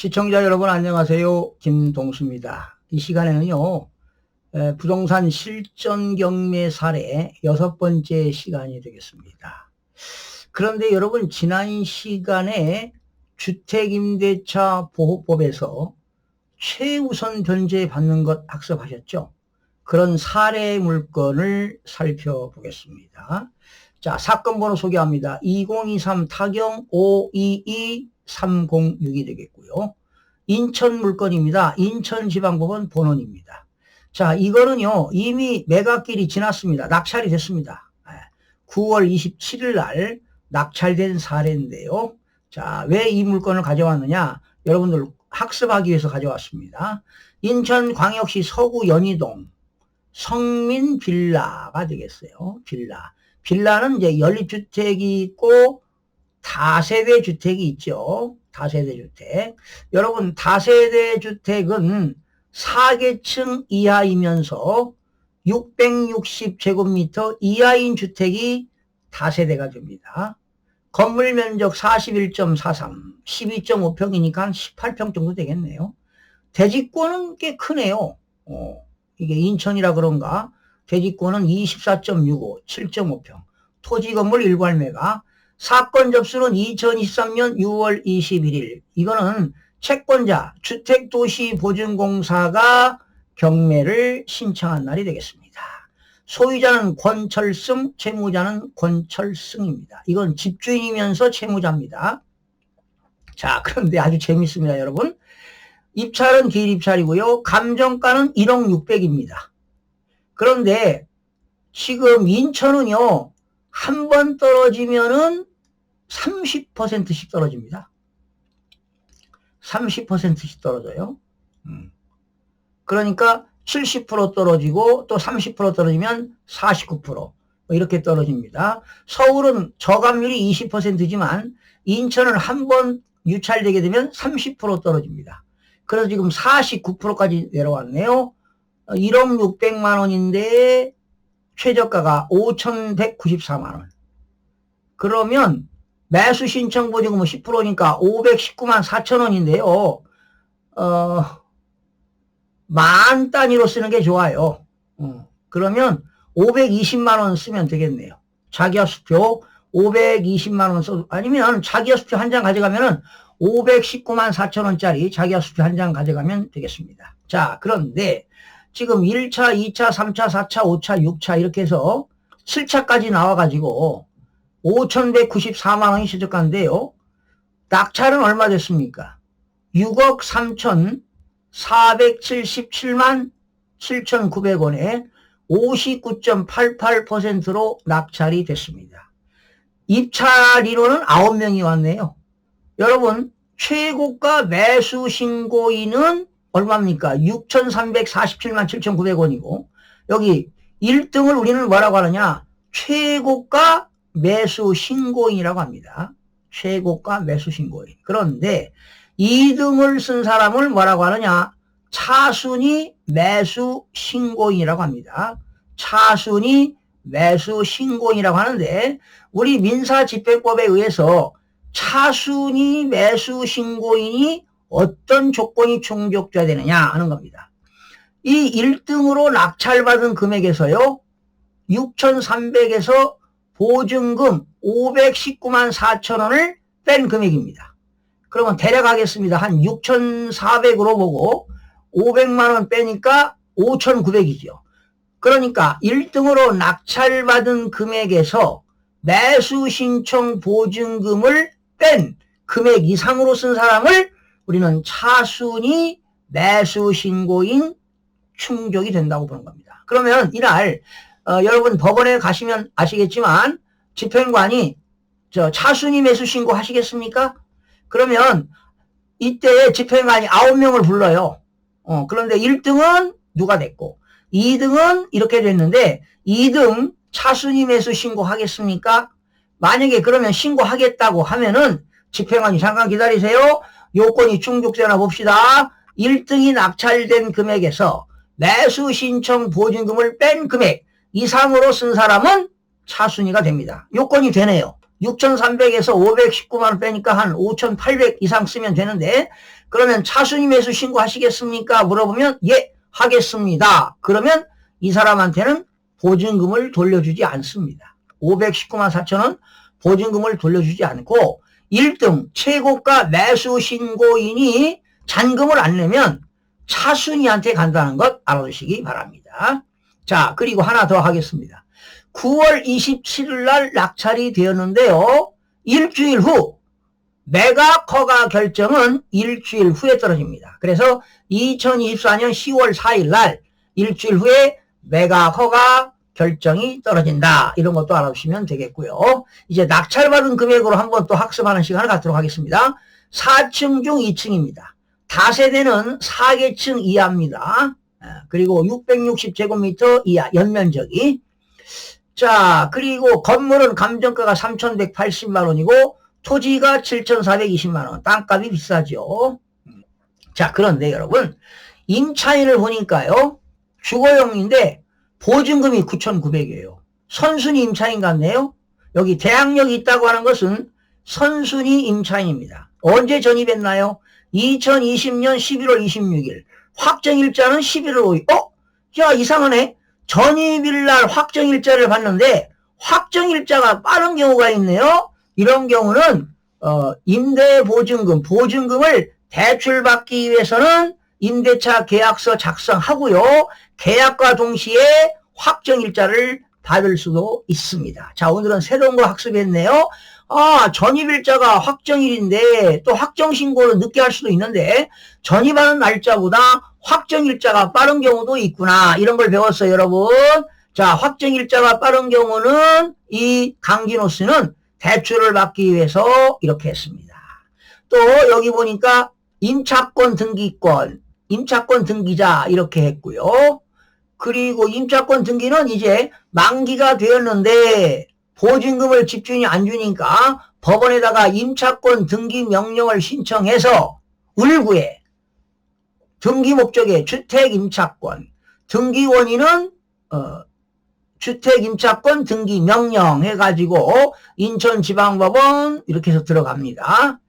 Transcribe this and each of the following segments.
시청자 여러분 안녕하세요. 김동수입니다. 이 시간에는요, 부동산 실전 경매 사례 6번째 시간이 되겠습니다. 그런데 여러분 지난 시간에 주택임대차 보호법에서 최우선 변제 받는 것 학습하셨죠? 그런 사례 물건을 살펴보겠습니다. 자, 사건 번호 소개합니다. 2023 타경 522-306이 되겠고요. 인천 물건입니다. 인천지방법원 본원입니다. 자, 이거는요, 이미 매각길이 지났습니다. 낙찰이 됐습니다. 9월 27일 날 낙찰된 사례인데요. 자, 왜 이 물건을 가져왔느냐? 여러분들 학습하기 위해서 가져왔습니다. 인천광역시 서구 연희동 성민 빌라가 되겠어요. 빌라는 이제 연립주택이 있고 다세대 주택이 있죠. 다세대 주택. 여러분, 다세대 주택은 4계층 이하이면서 660제곱미터 이하인 주택이 다세대가 됩니다. 건물 면적 41.43, 12.5평이니까 18평 정도 되겠네요. 대지권은 꽤 크네요. 이게 인천이라 그런가? 대지권은 24.65, 7.5평. 토지 건물 일괄매가. 사건 접수는 2023년 6월 21일. 이거는 채권자 주택도시보증공사가 경매를 신청한 날이 되겠습니다. 소유자는 권철승, 채무자는 권철승입니다. 이건 집주인이면서 채무자입니다. 자, 그런데 아주 재밌습니다, 여러분. 입찰은 기일입찰이고요. 감정가는 1억 600입니다. 그런데 지금 인천은요, 한 번 떨어지면은 30%씩 떨어집니다. 30%씩 떨어져요. 그러니까 70% 떨어지고 또 30% 떨어지면 49% 이렇게 떨어집니다. 서울은 저감률이 20%지만 인천은 한 번 유찰되게 되면 30% 떨어집니다. 그래서 지금 49%까지 내려왔네요. 1억 600만 원인데 최저가가 5,194만 원. 그러면 매수 신청 보증금은 10%니까 519만 4천 원인데요. 만 단위로 쓰는 게 좋아요. 그러면 520만 원 쓰면 되겠네요. 자기합수표 520만 원 써, 아니면 자기합수표 한 장 가져가면은 519만 4천 원짜리 자기합수표 한 장 가져가면 되겠습니다. 자, 그런데 지금 1차, 2차, 3차, 4차, 5차, 6차 이렇게 해서 7차까지 나와가지고 5,194만 원이 최저가인데요. 낙찰은 얼마 됐습니까? 6억 3,477만 7,900원에 59.88%로 낙찰이 됐습니다. 입찰인원은 9명이 왔네요. 여러분, 최고가 매수 신고인은 얼마입니까? 6,347만 7,900원이고 여기 1등을 우리는 뭐라고 하느냐? 최고가 매수 신고인이라고 합니다. 최고가 매수 신고인. 그런데 2등을 쓴 사람을 뭐라고 하느냐? 차순위 매수 신고인이라고 합니다. 차순위 매수 신고인이라고 하는데 우리 민사집행법에 의해서 차순위 매수 신고인이 어떤 조건이 충족돼야 되느냐 하는 겁니다. 이 1등으로 낙찰받은 금액에서요, 6,300에서 보증금 519만 4천 원을 뺀 금액입니다. 그러면 대략 하겠습니다. 한 6,400으로 보고 500만 원 빼니까 5,900이죠. 그러니까 1등으로 낙찰받은 금액에서 매수 신청 보증금을 뺀 금액 이상으로 쓴 사람을 우리는 차순위 매수 신고인 충족이 된다고 보는 겁니다. 그러면 이날 여러분 법원에 가시면 아시겠지만 집행관이 차순위 매수 신고 하시겠습니까? 그러면 이때 집행관이 9명을 불러요. 그런데 1등은 누가 됐고 2등은 이렇게 됐는데 2등 차순위 매수 신고하겠습니까? 만약에 그러면 신고하겠다고 하면은 집행관이 잠깐 기다리세요. 요건이 충족되나 봅시다. 1등이 낙찰된 금액에서 매수 신청 보증금을 뺀 금액 이상으로 쓴 사람은 차순위가 됩니다. 요건이 되네요. 6,300에서 519만원 빼니까 한 5,800 이상 쓰면 되는데, 그러면 차순위 매수 신고하시겠습니까? 물어보면 예 하겠습니다. 그러면 이 사람한테는 보증금을 돌려주지 않습니다. 519만 4천원 보증금을 돌려주지 않고 1등 최고가 매수 신고인이 잔금을 안 내면 차순위한테 간다는 것 알아두시기 바랍니다. 자, 그리고 하나 더 하겠습니다. 9월 27일 날 낙찰이 되었는데요. 일주일 후 매각 허가 결정은 일주일 후에 떨어집니다. 그래서 2024년 10월 4일 날 일주일 후에 매각 허가 결정이 떨어진다. 이런 것도 알아두시면 되겠고요. 이제 낙찰받은 금액으로 한번 또 학습하는 시간을 갖도록 하겠습니다. 4층 중 2층입니다. 다세대는 4개층 이하입니다. 그리고 660제곱미터 이하 연면적이. 자, 그리고 건물은 감정가가 3,180만원이고 토지가 7,420만원. 땅값이 비싸죠. 자, 그런데 여러분 임차인을 보니까요. 주거용인데 보증금이 9,900이에요. 선순위 임차인 같네요. 여기 대항력이 있다고 하는 것은 선순위 임차인입니다. 언제 전입했나요? 2020년 11월 26일. 확정일자는 11월 5일. 야, 이상하네. 전입일날 확정일자를 봤는데 확정일자가 빠른 경우가 있네요. 이런 경우는 임대보증금, 보증금을 대출받기 위해서는 임대차 계약서 작성하고요. 계약과 동시에 확정일자를 받을 수도 있습니다. 자, 오늘은 새로운 거 학습했네요. 전입일자가 확정일인데 또 확정신고를 늦게 할 수도 있는데 전입하는 날짜보다 확정일자가 빠른 경우도 있구나. 이런 걸 배웠어요, 여러분. 자, 확정일자가 빠른 경우는 이 강진호 씨는 대출을 받기 위해서 이렇게 했습니다. 또 여기 보니까 임차권 등기권, 임차권 등기자 이렇게 했고요. 그리고 임차권 등기는 이제 만기가 되었는데 보증금을 집주인이 안 주니까 법원에다가 임차권 등기 명령을 신청해서 을구에 등기 목적의 주택임차권, 등기 원인은 주택임차권 등기 명령 해가지고 인천지방법원 이렇게 해서 들어갑니다.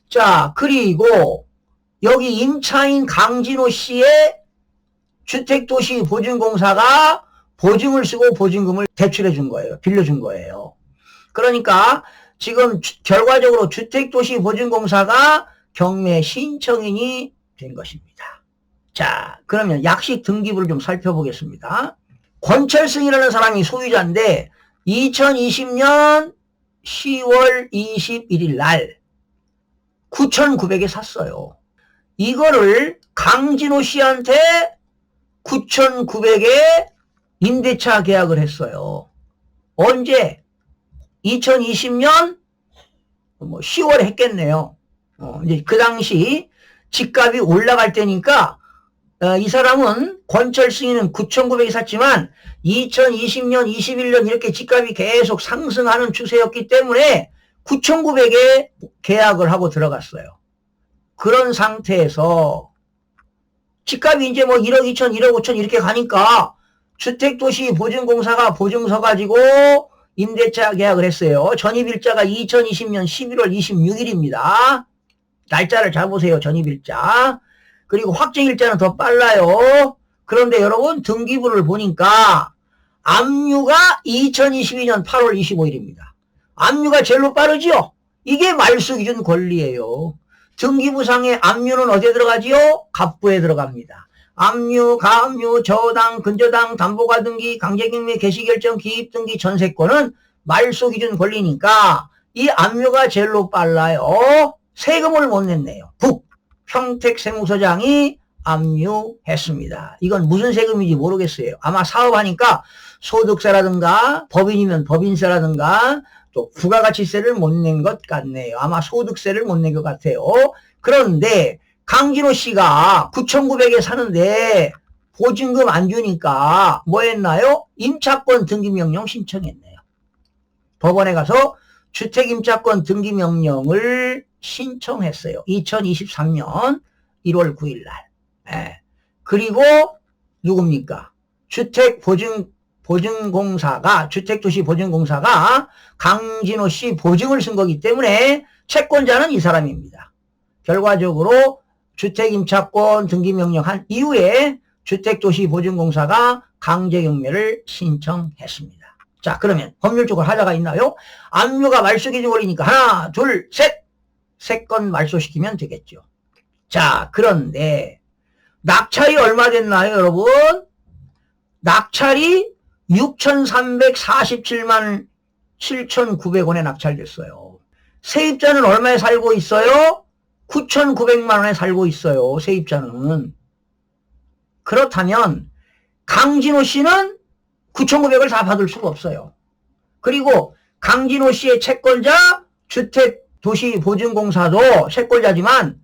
자, 그리고 여기 임차인 강진호 씨의 주택도시보증공사가 보증을 쓰고 보증금을 대출해 준 거예요. 빌려준 거예요. 그러니까 지금 결과적으로 주택도시보증공사가 경매 신청인이 된 것입니다. 자, 그러면 약식 등기부를 좀 살펴보겠습니다. 권철승이라는 사람이 소유자인데 2020년 10월 21일 날 9,900에 샀어요. 이거를 강진호 씨한테 9,900에 임대차 계약을 했어요. 언제? 2020년 10월에 했겠네요. 이제 그 당시 집값이 올라갈 때니까 이 사람은 권철승이는 9,900에 샀지만 2020년, 21년 이렇게 집값이 계속 상승하는 추세였기 때문에 9,900에 계약을 하고 들어갔어요. 그런 상태에서 집값이 이제 1억 2천, 1억 5천 이렇게 가니까 주택도시보증공사가 보증서 가지고 임대차 계약을 했어요. 전입일자가 2020년 11월 26일입니다. 날짜를 잘 보세요. 전입일자. 그리고 확정일자는 더 빨라요. 그런데 여러분 등기부를 보니까 압류가 2022년 8월 25일입니다. 압류가 제일로 빠르죠? 이게 말소기준 권리예요. 등기부상의 압류는 어디에 들어가지요? 갑부에 들어갑니다. 압류, 가압류, 저당, 근저당, 담보가 등기, 강제경매, 개시결정, 기입등기, 전세권은 말소기준 권리니까 이 압류가 제일로 빨라요. 세금을 못 냈네요. 평택세무서장이 압류했습니다. 이건 무슨 세금인지 모르겠어요. 아마 사업하니까 소득세라든가 법인이면 법인세라든가 또 부가가치세를 못 낸 것 같네요. 아마 소득세를 못 낸 것 같아요. 그런데 강진호 씨가 9,900에 사는데 보증금 안 주니까 뭐 했나요? 임차권 등기명령 신청했네요. 법원에 가서 주택임차권 등기명령을 신청했어요. 2023년 1월 9일 날. 그리고 누굽니까? 보증공사가, 주택도시보증공사가 강진호 씨 보증을 쓴 거기 때문에 채권자는 이 사람입니다. 결과적으로 주택임차권 등기명령한 이후에 주택도시보증공사가 강제경매를 신청했습니다. 자, 그러면 법률적으로 하자가 있나요? 압류가 말소기준 걸리니까 하나, 둘, 셋! 3건 말소시키면 되겠죠. 자, 그런데 낙찰이 얼마 됐나요, 여러분? 낙찰이 6,347만 7,900원에 낙찰됐어요. 세입자는 얼마에 살고 있어요? 9,900만 원에 살고 있어요, 세입자는. 그렇다면 강진호 씨는 9,900을 다 받을 수가 없어요. 그리고 강진호 씨의 채권자 주택도시보증공사도 채권자지만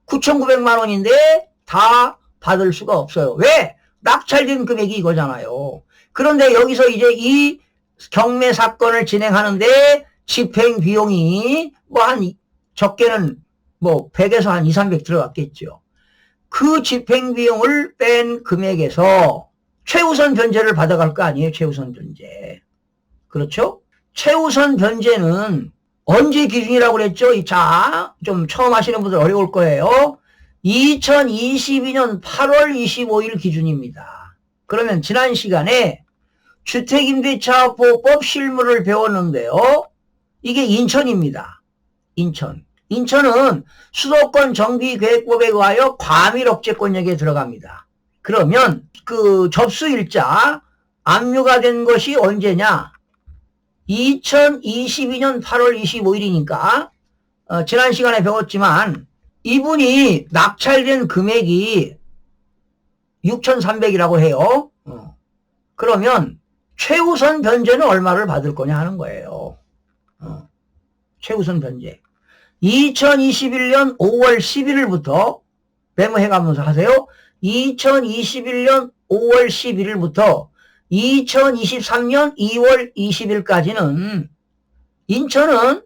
9,900만 원인데 다 받을 수가 없어요. 왜? 낙찰된 금액이 이거잖아요. 그런데 여기서 이제 이 경매 사건을 진행하는데 집행 비용이 뭐 한 적게는 뭐 100에서 한 2, 300 들어갔겠죠. 그 집행 비용을 뺀 금액에서 최우선 변제를 받아갈 거 아니에요, 최우선 변제. 그렇죠? 최우선 변제는 언제 기준이라고 그랬죠? 자, 좀 처음 하시는 분들 어려울 거예요. 2022년 8월 25일 기준입니다. 그러면 지난 시간에 주택임대차보호법 실무를 배웠는데요. 이게 인천입니다. 인천은 수도권 정비계획법에 의하여 과밀억제권역에 들어갑니다. 그러면 그 접수일자 압류가 된 것이 언제냐? 2022년 8월 25일이니까 지난 시간에 배웠지만 이분이 낙찰된 금액이 6,300이라고 해요. 그러면 최우선 변제는 얼마를 받을 거냐 하는 거예요. 최우선 변제. 2021년 5월 11일부터 메모해가면서 하세요. 2021년 5월 11일부터 2023년 2월 20일까지는 인천은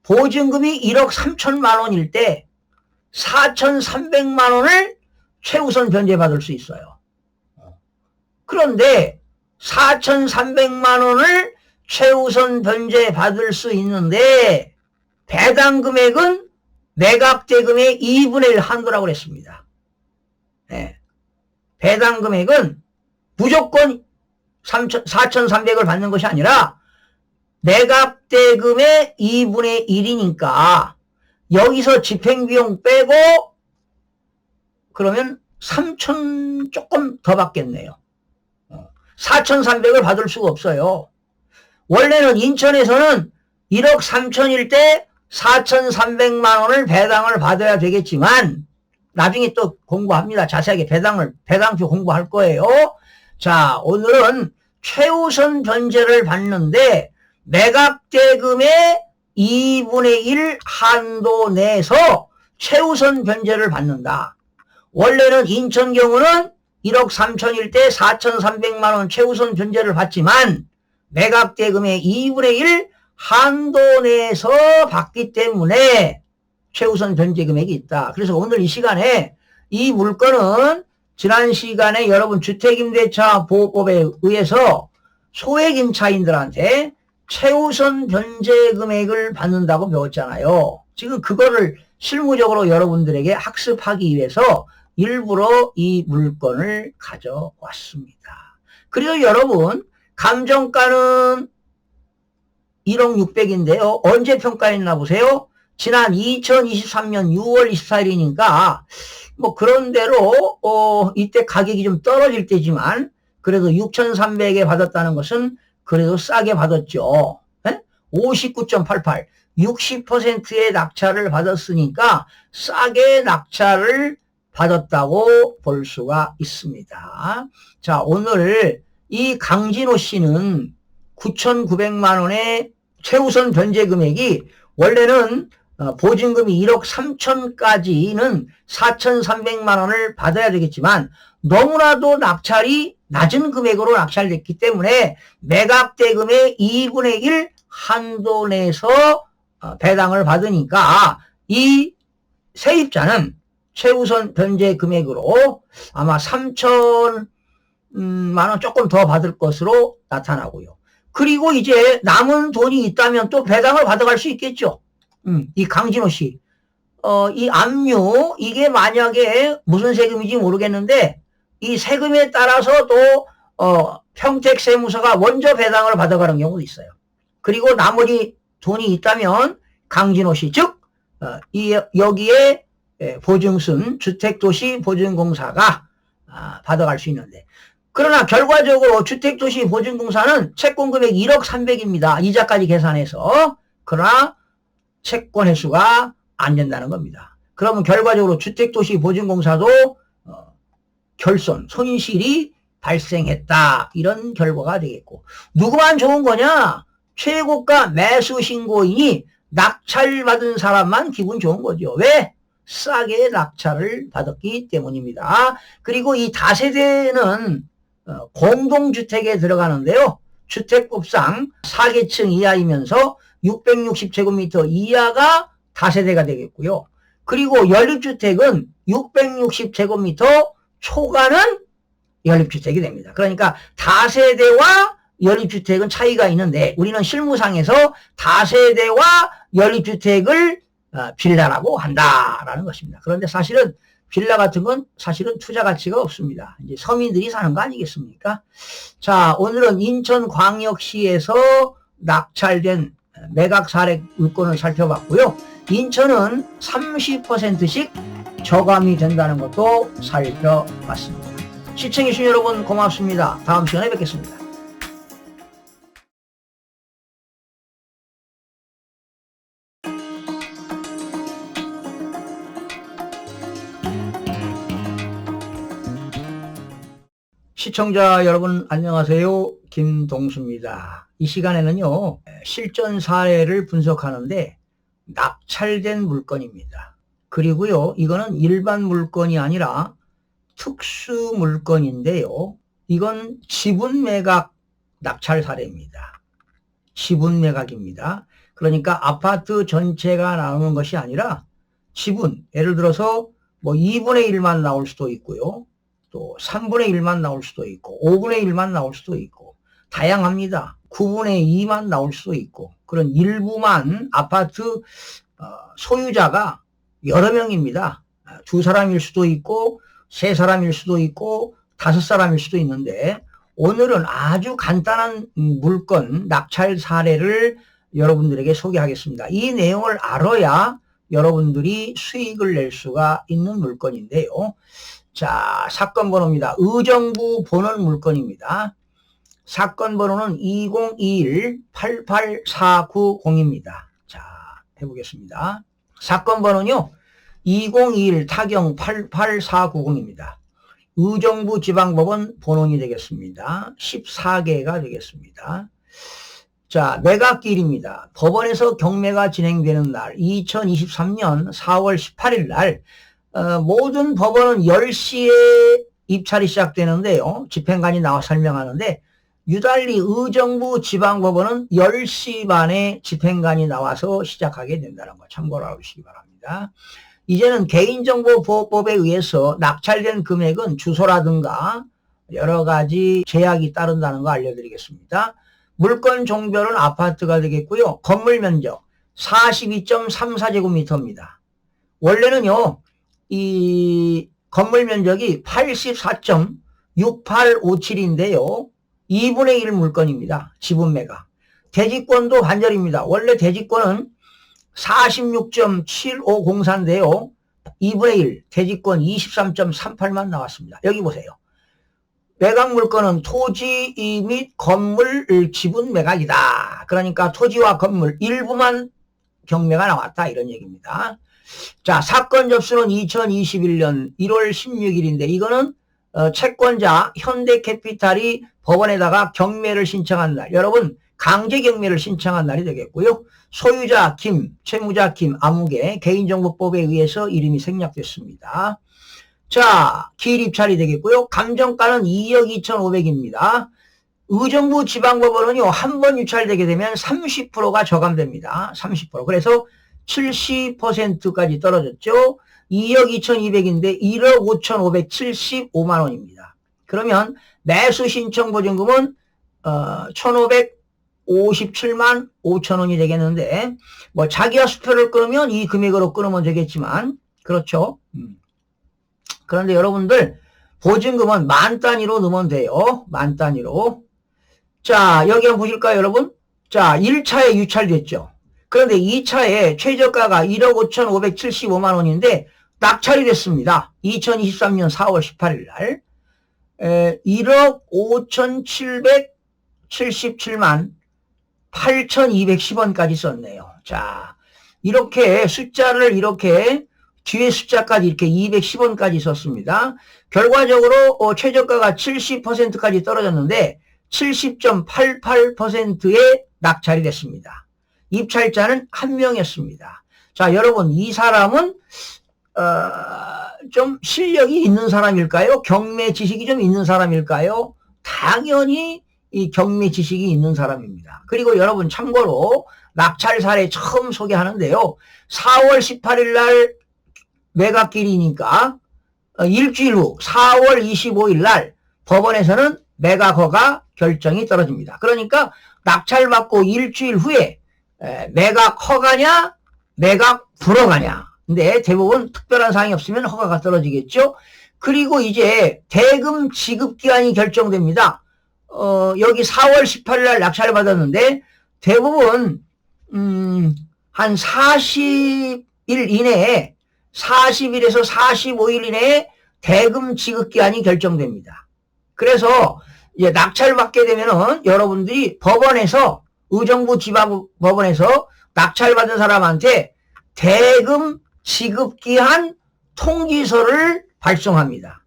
보증금이 1억 3천만 원일 때 4,300만 원을 최우선 변제받을 수 있어요. 그런데 4,300만 원을 최우선 변제받을 수 있는데 배당 금액은 매각대금의 2분의 1 한도라고 그랬습니다. 네. 배당 금액은 무조건 4,300을 받는 것이 아니라 매각대금의 2분의 1이니까 여기서 집행비용 빼고 그러면 3,000 조금 더 받겠네요. 4,300을 받을 수가 없어요. 원래는 인천에서는 1억 3천일 때 4,300만 원을 배당을 받아야 되겠지만 나중에 또 공부합니다. 자세하게 배당표 공부할 거예요. 자, 오늘은 최우선 변제를 받는데 매각대금의 2분의 1 한도 내에서 최우선 변제를 받는다. 원래는 인천 경우는 1억 3천일 때 4,300만 원 최우선 변제를 받지만 매각대금의 2분의 1 한도 내에서 받기 때문에 최우선 변제 금액이 있다. 그래서 오늘 이 시간에 이 물건은 지난 시간에 여러분 주택임대차 보호법에 의해서 소액임차인들한테 최우선 변제 금액을 받는다고 배웠잖아요. 지금 그거를 실무적으로 여러분들에게 학습하기 위해서 일부러 이 물건을 가져왔습니다. 그리고 여러분 감정가는 1억 600인데요. 언제 평가했나 보세요. 지난 2023년 6월 24일이니까 뭐 그런 대로 이때 가격이 좀 떨어질 때지만 그래도 6,300에 받았다는 것은 그래도 싸게 받았죠. 59.88 60%의 낙찰을 받았으니까 싸게 낙찰을 받았다고 볼 수가 있습니다. 자, 오늘 이 강진호 씨는 9,900만 원의 최우선 변제 금액이 원래는 보증금이 1억 3천까지는 4,300만 원을 받아야 되겠지만 너무나도 낙찰이 낮은 금액으로 낙찰됐기 때문에 매각대금의 2분의 1 한도 내에서 배당을 받으니까 이 세입자는 최우선 변제 금액으로 아마 3,000 만 원 조금 더 받을 것으로 나타나고요. 그리고 이제 남은 돈이 있다면 또 배당을 받아갈 수 있겠죠. 이 강진호 씨. 이 압류, 이게 만약에 무슨 세금인지 모르겠는데, 이 세금에 따라서 또, 평택세무서가 먼저 배당을 받아가는 경우도 있어요. 그리고 나머지 돈이 있다면, 강진호 씨, 즉, 여기에 보증순, 주택도시보증공사가 받아갈 수 있는데, 그러나 결과적으로 주택도시보증공사는 채권 금액 1억 300입니다. 이자까지 계산해서. 그러나 채권 횟수가 안 된다는 겁니다. 그러면 결과적으로 주택도시보증공사도 결손, 손실이 발생했다. 이런 결과가 되겠고. 누구만 좋은 거냐? 최고가 매수신고인이 낙찰받은 사람만 기분 좋은 거죠. 왜? 싸게 낙찰을 받았기 때문입니다. 그리고 이 다세대는 공동주택에 들어가는데요. 주택법상 4계층 이하이면서 660제곱미터 이하가 다세대가 되겠고요. 그리고 연립주택은 660제곱미터 초과는 연립주택이 됩니다. 그러니까 다세대와 연립주택은 차이가 있는데 우리는 실무상에서 다세대와 연립주택을 빌라라고 한다라는 것입니다. 그런데 사실은 빌라 같은 건 사실은 투자 가치가 없습니다. 이제 서민들이 사는 거 아니겠습니까? 자, 오늘은 인천광역시에서 낙찰된 매각 사례 물건을 살펴봤고요. 인천은 30%씩 저감이 된다는 것도 살펴봤습니다. 시청해주신 여러분 고맙습니다. 다음 시간에 뵙겠습니다. 시청자 여러분 안녕하세요. 김동수입니다. 이 시간에는요. 실전 사례를 분석하는데 낙찰된 물건입니다. 그리고요. 이거는 일반 물건이 아니라 특수 물건인데요. 이건 지분 매각 낙찰 사례입니다. 지분 매각입니다. 그러니까 아파트 전체가 나오는 것이 아니라 지분, 예를 들어서 뭐 2분의 1만 나올 수도 있고요. 또 3분의 1만 나올 수도 있고 5분의 1만 나올 수도 있고 다양합니다. 9분의 2만 나올 수도 있고 그런 일부만 아파트 소유자가 여러 명입니다. 2사람일 수도 있고 3사람일 수도 있고 5사람일 수도 있는데 오늘은 아주 간단한 물건 낙찰 사례를 여러분들에게 소개하겠습니다. 이 내용을 알아야 여러분들이 수익을 낼 수가 있는 물건인데요. 자, 사건 번호입니다. 의정부 본원 물건입니다. 사건 번호는 2021-88490입니다. 자, 해보겠습니다. 사건 번호는요. 2021 타경 88490입니다. 의정부 지방법원 본원이 되겠습니다. 14개가 되겠습니다. 자, 매각기일입니다. 법원에서 경매가 진행되는 날 2023년 4월 18일 날 모든 법원은 10시에 입찰이 시작되는데요. 집행관이 나와 설명하는데 유달리 의정부 지방법원은 10시 반에 집행관이 나와서 시작하게 된다는 거 참고로 하시기 바랍니다. 이제는 개인정보보호법에 의해서 낙찰된 금액은 주소라든가 여러 가지 제약이 따른다는 거 알려드리겠습니다. 물건 종별은 아파트가 되겠고요. 건물 면적 42.34제곱미터입니다. 원래는요. 이 건물 면적이 84.6857인데요. 2분의 1 물건입니다. 지분 매각. 대지권도 반절입니다. 원래 대지권은 46.7504인데요. 2분의 1, 대지권 23.38만 나왔습니다. 여기 보세요. 매각 물건은 토지 및 건물 지분 매각이다. 그러니까 토지와 건물 일부만 경매가 나왔다. 이런 얘기입니다. 자, 사건 접수는 2021년 1월 16일인데 이거는 채권자 현대캐피탈이 법원에다가 경매를 신청한 날. 여러분 강제 경매를 신청한 날이 되겠고요. 소유자 김, 채무자 김, 아무개 개인정보법에 의해서 이름이 생략됐습니다. 자, 기일 입찰이 되겠고요. 감정가는 2억 2,500입니다. 의정부 지방법원은요. 한 번 입찰되게 되면 30%가 저감됩니다. 30%. 그래서 70%까지 떨어졌죠. 2억 2,200인데 1억 5,575만 원입니다. 그러면 매수 신청 보증금은 1,557만 5천 원이 되겠는데, 뭐 자기가 수표를 끊으면 이 금액으로 끊으면 되겠지만, 그렇죠. 그런데 여러분들 보증금은 만 단위로 넣으면 돼요. 만 단위로. 자, 여기 한번 보실까요, 여러분? 자, 1차에 유찰됐죠. 그런데 2차에 최저가가 1억 5,575만 원인데 낙찰이 됐습니다. 2023년 4월 18일 날 1억 5,777만 8,210원까지 썼네요. 자, 이렇게 숫자를 이렇게 뒤에 숫자까지 이렇게 210원까지 썼습니다. 결과적으로 최저가가 70%까지 떨어졌는데 70.88%의 낙찰이 됐습니다. 입찰자는 한 명이었습니다. 자, 여러분, 이 사람은 좀 실력이 있는 사람일까요? 경매 지식이 좀 있는 사람일까요? 당연히 이 경매 지식이 있는 사람입니다. 그리고 여러분 참고로 낙찰 사례 처음 소개하는데요. 4월 18일 날 매각길이니까 일주일 후 4월 25일 날 법원에서는 매각 허가 결정이 떨어집니다. 그러니까 낙찰받고 일주일 후에 매각 허가냐 매각 불허가냐. 근데 대부분 특별한 사항이 없으면 허가가 떨어지겠죠. 그리고 이제 대금 지급기한이 결정됩니다. 여기 4월 18일 날 낙찰을 받았는데 대부분 한 40일 이내에 40일에서 45일 이내에 대금 지급기한이 결정됩니다. 그래서 이제 낙찰 받게 되면은 여러분들이 법원에서 의정부 지방법원에서 낙찰 받은 사람한테 대금 지급기한 통지서를 발송합니다.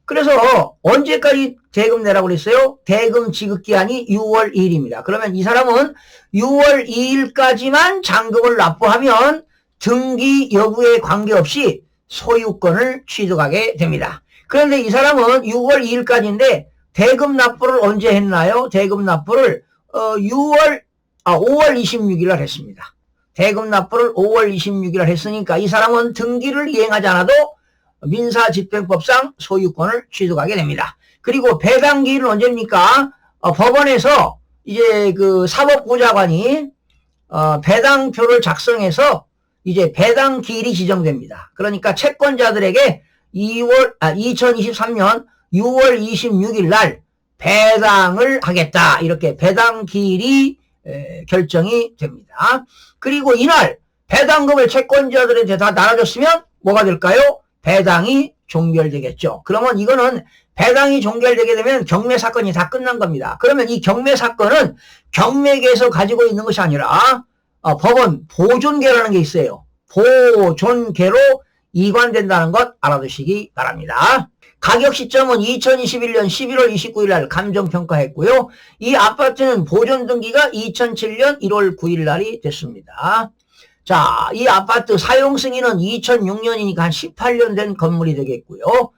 그래서 언제까지 대금 내라고 그랬어요? 대금 지급기한이 6월 2일입니다. 그러면 이 사람은 6월 2일까지만 잔금을 납부하면 등기 여부에 관계없이 소유권을 취득하게 됩니다. 그런데 이 사람은 6월 2일까지인데 대금 납부를 언제 했나요? 대금 납부를 5월 26일 날 했습니다. 대금 납부를 5월 26일 날 했으니까 이 사람은 등기를 이행하지 않아도 민사집행법상 소유권을 취득하게 됩니다. 그리고 배당기일은 언제입니까? 법원에서 이제 그 사법보좌관이 배당표를 작성해서 이제 배당기일이 지정됩니다. 그러니까 채권자들에게 2023년 6월 26일 날 배당을 하겠다. 이렇게 배당기일이 결정이 됩니다. 그리고 이날 배당금을 채권자들한테 다 나눠줬으면 뭐가 될까요? 배당이 종결되겠죠. 그러면 이거는 배당이 종결되게 되면 경매 사건이 다 끝난 겁니다. 그러면 이 경매 사건은 경매계에서 가지고 있는 것이 아니라 법원 보존계라는 게 있어요. 보존계로 이관된다는 것 알아두시기 바랍니다. 가격 시점은 2021년 11월 29일 날 감정평가했고요. 이 아파트는 보존 등기가 2007년 1월 9일 날이 됐습니다. 자, 이 아파트 사용 승인은 2006년이니까 한 18년 된 건물이 되겠고요.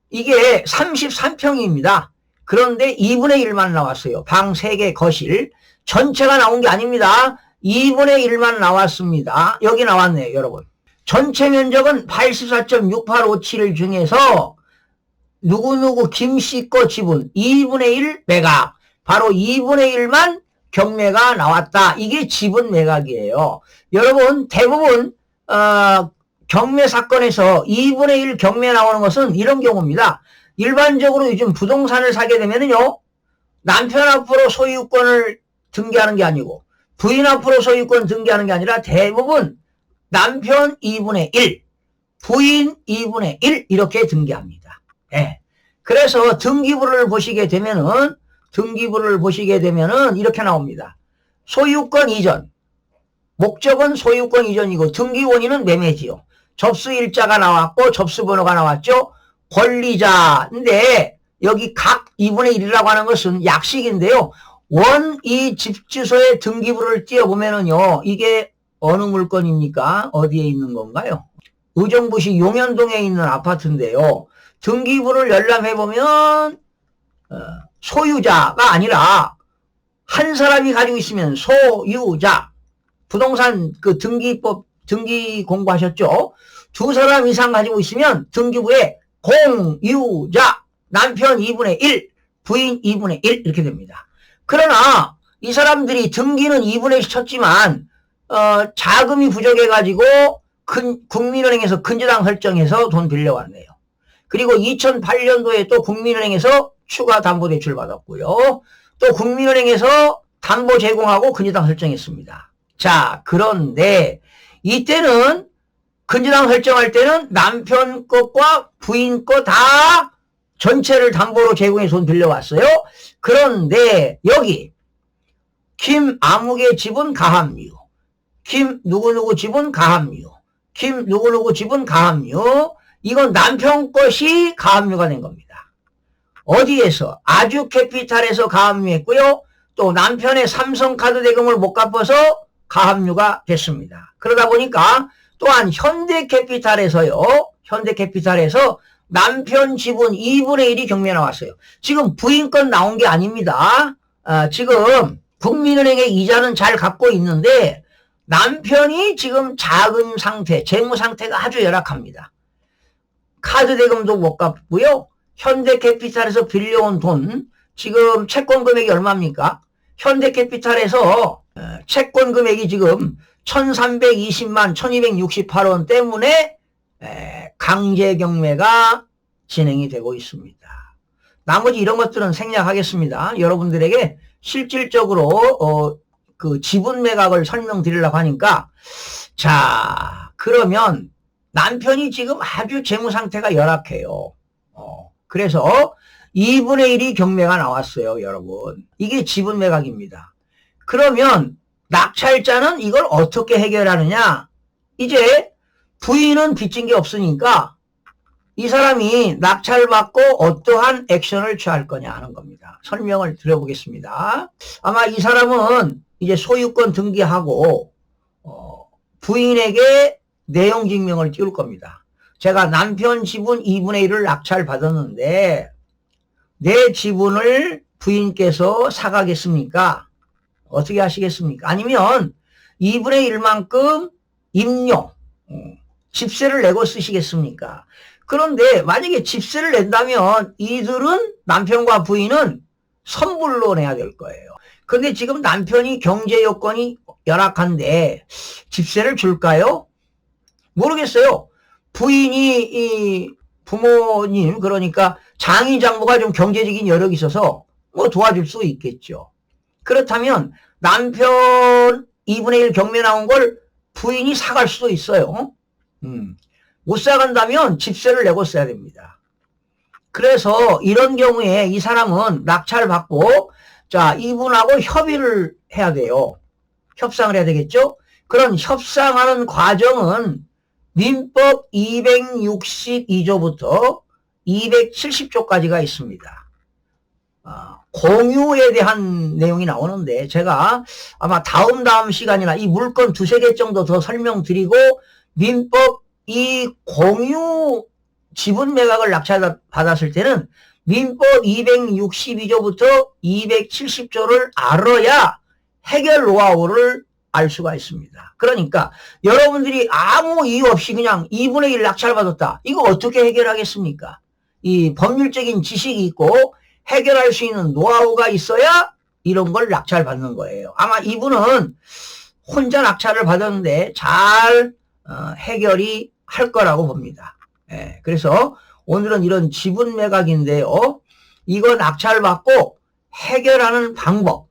이게 33평입니다. 그런데 2분의 1만 나왔어요. 방 3개 거실. 전체가 나온 게 아닙니다. 2분의 1만 나왔습니다. 여기 나왔네요, 여러분. 전체 면적은 84.6857 중에서 누구누구 김씨 거 지분 2분의 1 매각. 바로 2분의 1만 경매가 나왔다. 이게 지분 매각이에요. 여러분 대부분 경매 사건에서 2분의 1 경매 나오는 것은 이런 경우입니다. 일반적으로 요즘 부동산을 사게 되면요. 남편 앞으로 소유권을 등기하는 게 아니고 부인 앞으로 소유권 등기하는 게 아니라 대부분 남편 2분의 1, 부인 2분의 1 이렇게 등기합니다. 예. 그래서 등기부를 보시게 되면은 이렇게 나옵니다. 소유권 이전. 목적은 소유권 이전이고 등기 원인은 매매지요. 접수 일자가 나왔고 접수 번호가 나왔죠. 권리자인데 여기 각 2분의 1이라고 하는 것은 약식인데요. 이 집 주소에 등기부를 띄워보면은요. 이게 어느 물건입니까? 어디에 있는 건가요? 의정부시 용현동에 있는 아파트인데요. 등기부를 열람해보면 소유자가 아니라 한 사람이 가지고 있으면 소유자. 부동산 그 등기법 등기 공부하셨죠? 2사람 이상 가지고 있으면 등기부에 공유자 남편 2분의 1 부인 2분의 1 이렇게 됩니다. 그러나 이 사람들이 등기는 2분의 1 쳤지만 자금이 부족해가지고 국민은행에서 근저당 설정해서 돈 빌려왔네요. 그리고 2008년도에 또 국민은행에서 추가 담보대출 받았고요. 또 국민은행에서 담보 제공하고 근저당 설정했습니다. 자, 그런데 이때는 근저당 설정할 때는 남편 것과 부인 거 다 전체를 담보로 제공해서 돈 빌려왔어요. 그런데 여기 김아무개 집은 가압류, 김 누구누구 집은 가압류, 김 누구누구 집은 가압류, 이건 남편 것이 가압류가 된 겁니다. 어디에서? 아주캐피탈에서 가압류했고요. 또 남편의 삼성카드 대금을 못 갚아서 가압류가 됐습니다. 그러다 보니까 또한 현대캐피탈에서요. 현대캐피탈에서 남편 지분 2분의 1이 경매에 나왔어요. 지금 부인권 나온 게 아닙니다. 지금 국민은행의 이자는 잘 갚고 있는데 남편이 지금 자금 상태, 재무 상태가 아주 열악합니다. 카드 대금도 못 갚고요. 현대캐피탈에서 빌려온 돈, 지금 채권 금액이 얼마입니까? 현대캐피탈에서 채권 금액이 지금 1320만 1268원 때문에 강제 경매가 진행이 되고 있습니다. 나머지 이런 것들은 생략하겠습니다. 여러분들에게 실질적으로 그 지분 매각을 설명드리려고 하니까, 자, 그러면 남편이 지금 아주 재무 상태가 열악해요. 그래서 2분의 1이 경매가 나왔어요, 여러분. 이게 지분 매각입니다. 그러면 낙찰자는 이걸 어떻게 해결하느냐? 이제 부인은 빚진 게 없으니까 이 사람이 낙찰받고 어떠한 액션을 취할 거냐 하는 겁니다. 설명을 드려보겠습니다. 아마 이 사람은 이제 소유권 등기하고 부인에게 내용증명을 띄울 겁니다. 제가 남편 지분 2분의 1을 낙찰받았는데 내 지분을 부인께서 사가겠습니까? 어떻게 하시겠습니까? 아니면 2분의 1만큼 임료, 집세를 내고 쓰시겠습니까? 그런데 만약에 집세를 낸다면 이들은, 남편과 부인은 선불로 내야 될 거예요. 그런데 지금 남편이 경제 여건이 열악한데 집세를 줄까요? 모르겠어요. 부인이 이 부모님, 그러니까 장인 장모가 좀 경제적인 여력이 있어서 뭐 도와줄 수 있겠죠. 그렇다면 남편 2분의 1 경매 나온 걸 부인이 사갈 수도 있어요. 못 사간다면 집세를 내고 써야 됩니다. 그래서 이런 경우에 이 사람은 낙찰을 받고, 자, 이분하고 협의를 해야 돼요. 협상을 해야 되겠죠? 그런 협상하는 과정은 민법 262조부터 270조까지가 있습니다. 공유에 대한 내용이 나오는데 제가 아마 다음 시간이나 이 물건 두세 개 정도 더 설명드리고, 민법 이 공유 지분 매각을 낙찰받았을 때는 민법 262조부터 270조를 알아야 해결 노하우를 알 수가 있습니다. 그러니까 여러분들이 아무 이유 없이 그냥 2분의 1 낙찰받았다. 이거 어떻게 해결하겠습니까? 이 법률적인 지식이 있고 해결할 수 있는 노하우가 있어야 이런 걸 낙찰받는 거예요. 아마 이분은 혼자 낙찰을 받았는데 잘 해결이 할 거라고 봅니다. 그래서 오늘은 이런 지분 매각인데요. 이거 낙찰받고 해결하는 방법,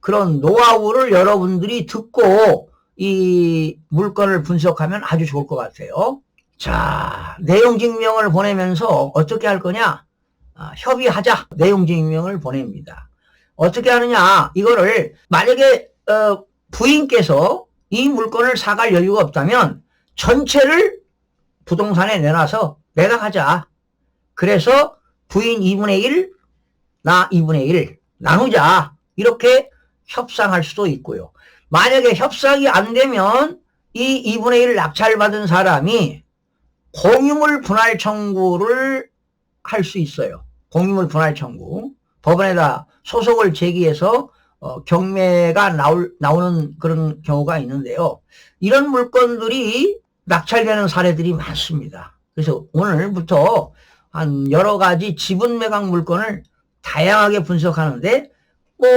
그런 노하우를 여러분들이 듣고 이 물건을 분석하면 아주 좋을 것 같아요. 자, 내용증명을 보내면서 어떻게 할 거냐? 협의하자. 내용증명을 보냅니다. 어떻게 하느냐? 이거를 만약에 부인께서 이 물건을 사갈 여유가 없다면 전체를 부동산에 내놔서 매각하자. 그래서 부인 2분의 1, 나 2분의 1 나누자. 이렇게 협상할 수도 있고요. 만약에 협상이 안 되면 이 2분의 1을 낙찰받은 사람이 공유물 분할 청구를 할 수 있어요. 공유물 분할 청구. 법원에다 소송을 제기해서 경매가 나오는 그런 경우가 있는데요. 이런 물건들이 낙찰되는 사례들이 많습니다. 그래서 오늘부터 한 여러 가지 지분 매각 물건을 다양하게 분석하는데 뭐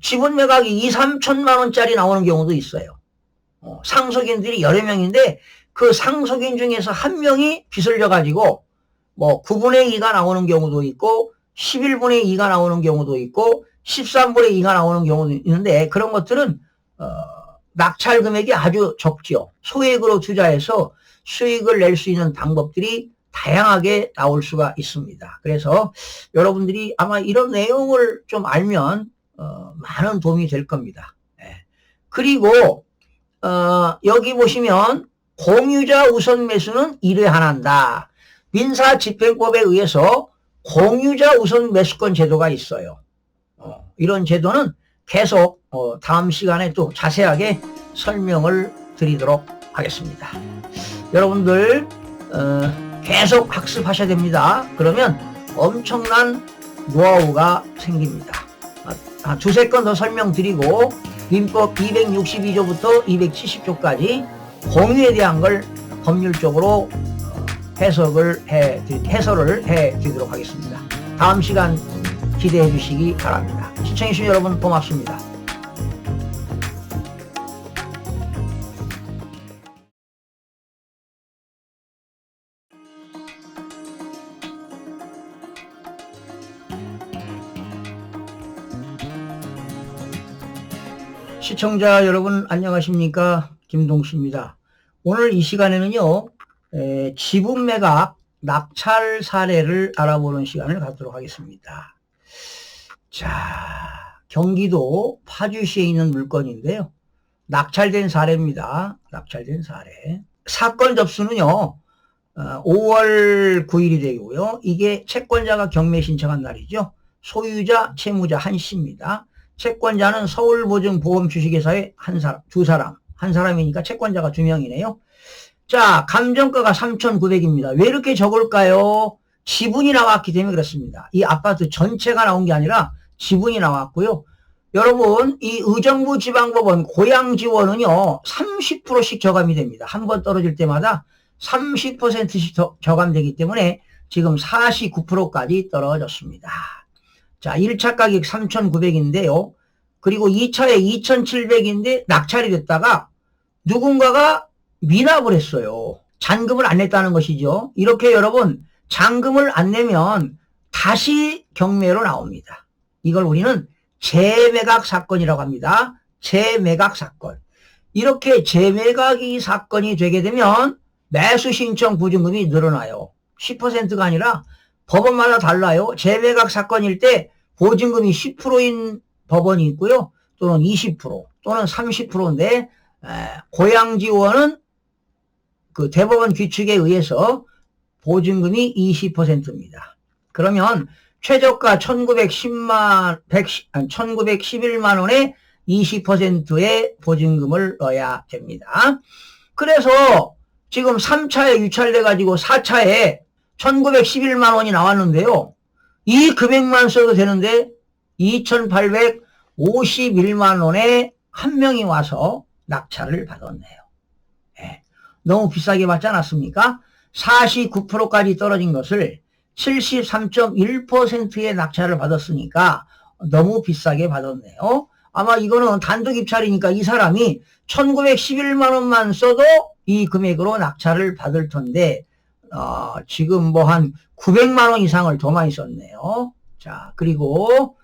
지분 매각이 2, 3천만 원짜리 나오는 경우도 있어요. 상속인들이 여러 명인데 그 상속인 중에서 한 명이 빚을 져가지고 뭐 9분의 2가 나오는 경우도 있고 11분의 2가 나오는 경우도 있고 13분의 2가 나오는 경우도 있는데 그런 것들은 낙찰 금액이 아주 적지요. 소액으로 투자해서 수익을 낼 수 있는 방법들이 다양하게 나올 수가 있습니다. 그래서 여러분들이 아마 이런 내용을 좀 알면 많은 도움이 될 겁니다. 그리고 여기 보시면 공유자 우선 매수는 1회 한한다. 민사집행법에 의해서 공유자 우선 매수권 제도가 있어요. 이런 제도는 계속 다음 시간에 또 자세하게 설명을 드리도록 하겠습니다. 여러분들 계속 학습하셔야 됩니다. 그러면 엄청난 노하우가 생깁니다. 두세 건 더 설명드리고 민법 262조부터 270조까지 공유에 대한 걸 법률적으로 해설을 해드리도록 하겠습니다. 다음 시간 기대해 주시기 바랍니다. 시청해주신 여러분 고맙습니다. 시청자 여러분 안녕하십니까? 김동수입니다. 오늘 이 시간에는요 지분 매각 낙찰 사례를 알아보는 시간을 갖도록 하겠습니다. 자, 경기도 파주시에 있는 물건인데요. 낙찰된 사례입니다. 낙찰된 사례. 사건 접수는요 5월 9일이 되고요. 이게 채권자가 경매 신청한 날이죠. 소유자, 채무자 한씨입니다. 채권자는 서울보증보험주식회사의 한 사람이니까 채권자가 2명이네요. 자, 감정가가 3,900입니다. 왜 이렇게 적을까요? 지분이 나왔기 때문에 그렇습니다. 이 아파트 전체가 나온 게 아니라 지분이 나왔고요. 여러분, 이 의정부 지방법원 고양지원은요, 30%씩 저감이 됩니다. 한 번 떨어질 때마다 30%씩 저감되기 때문에 지금 49%까지 떨어졌습니다. 자, 1차 가격 3,900인데요. 그리고 2차에 2,700인데 낙찰이 됐다가 누군가가 미납을 했어요. 잔금을 안 냈다는 것이죠. 이렇게 여러분 잔금을 안 내면 다시 경매로 나옵니다. 이걸 우리는 재매각 사건이라고 합니다. 재매각 사건. 이렇게 재매각이 사건이 되게 되면 매수 신청 보증금이 늘어나요. 10%가 아니라 법원마다 달라요. 재매각 사건일 때 보증금이 10%인 법원이 있고요. 또는 20% 또는 30%인데 고양지원은 그 대법원 규칙에 의해서 보증금이 20%입니다. 그러면 최저가 1911만 원에 20%의 보증금을 넣어야 됩니다. 그래서 지금 3차에 유찰돼 가지고 4차에 1911만 원이 나왔는데요. 이 금액만 써도 되는데 2,851만 원에 한 명이 와서 낙찰을 받았네요. 네. 너무 비싸게 받지 않았습니까? 49%까지 떨어진 것을 73.1%의 낙찰을 받았으니까 너무 비싸게 받았네요. 아마 이거는 단독 입찰이니까 이 사람이 1911만 원만 써도 이 금액으로 낙찰을 받을 텐데 지금 뭐 한 900만 원 이상을 더 많이 썼네요. 자, 그리고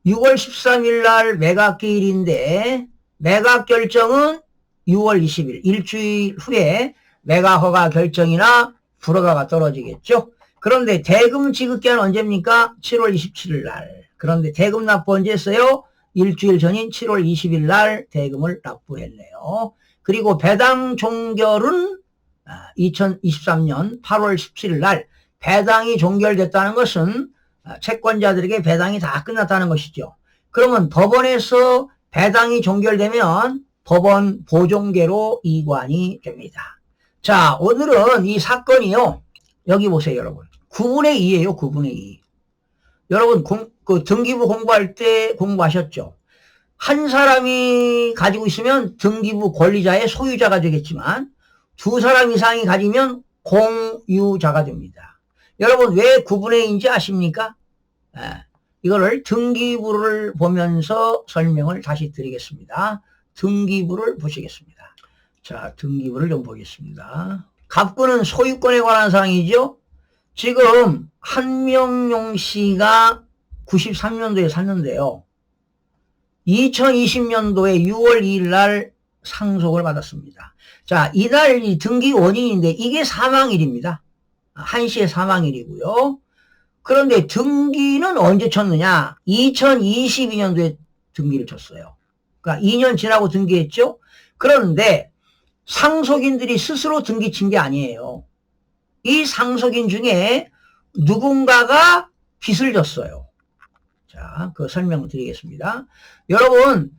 6월 13일 날 매각 기일인데 매각 결정은 6월 20일 일주일 후에 매각 허가 결정이나 불허가가 떨어지겠죠. 그런데 대금 지급기한 언제입니까? 7월 27일 날. 그런데 대금 납부 언제 했어요? 일주일 전인 7월 20일 날 대금을 납부했네요. 그리고 배당 종결은 2023년 8월 17일 날 배당이 종결됐다는 것은 채권자들에게 배당이 다 끝났다는 것이죠. 그러면 법원에서 배당이 종결되면 법원 보존계로 이관이 됩니다. 자, 오늘은 이 사건이요. 여기 보세요, 여러분. 9분의 2예요, 9분의 2. 여러분, 그 등기부 공부할 때 공부하셨죠? 한 사람이 가지고 있으면 등기부 권리자의 소유자가 되겠지만, 두 사람 이상이 가지면 공유자가 됩니다. 여러분, 왜 9분의 2인지 아십니까? 이거를 등기부를 보면서 설명을 다시 드리겠습니다. 등기부를 보시겠습니다. 자, 등기부를 좀 보겠습니다. 갑구는 소유권에 관한 사항이죠. 지금 한명용 씨가 93년도에 샀는데요. 2020년도에 6월 2일 날 상속을 받았습니다. 자, 이날 이 등기 원인인데 이게 사망일입니다. 한시의 사망일이고요. 그런데 등기는 언제 쳤느냐? 2022년도에 등기를 쳤어요. 그러니까 2년 지나고 등기했죠? 그런데 상속인들이 스스로 등기 친 게 아니에요. 이 상속인 중에 누군가가 빚을 졌어요. 자, 그 설명을 드리겠습니다. 여러분,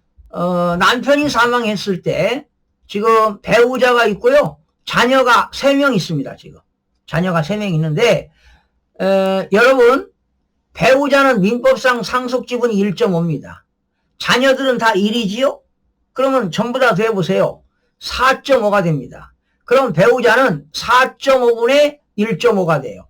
남편이 사망했을 때 지금 배우자가 있고요. 자녀가 3명 있습니다, 지금. 자녀가 3명 있는데, 여러분, 배우자는 민법상 상속지분이 1.5입니다. 자녀들은 다 1이지요? 그러면 전부 다 더해보세요. 4.5가 됩니다. 그럼 배우자는 4.5분의 1.5가 돼요.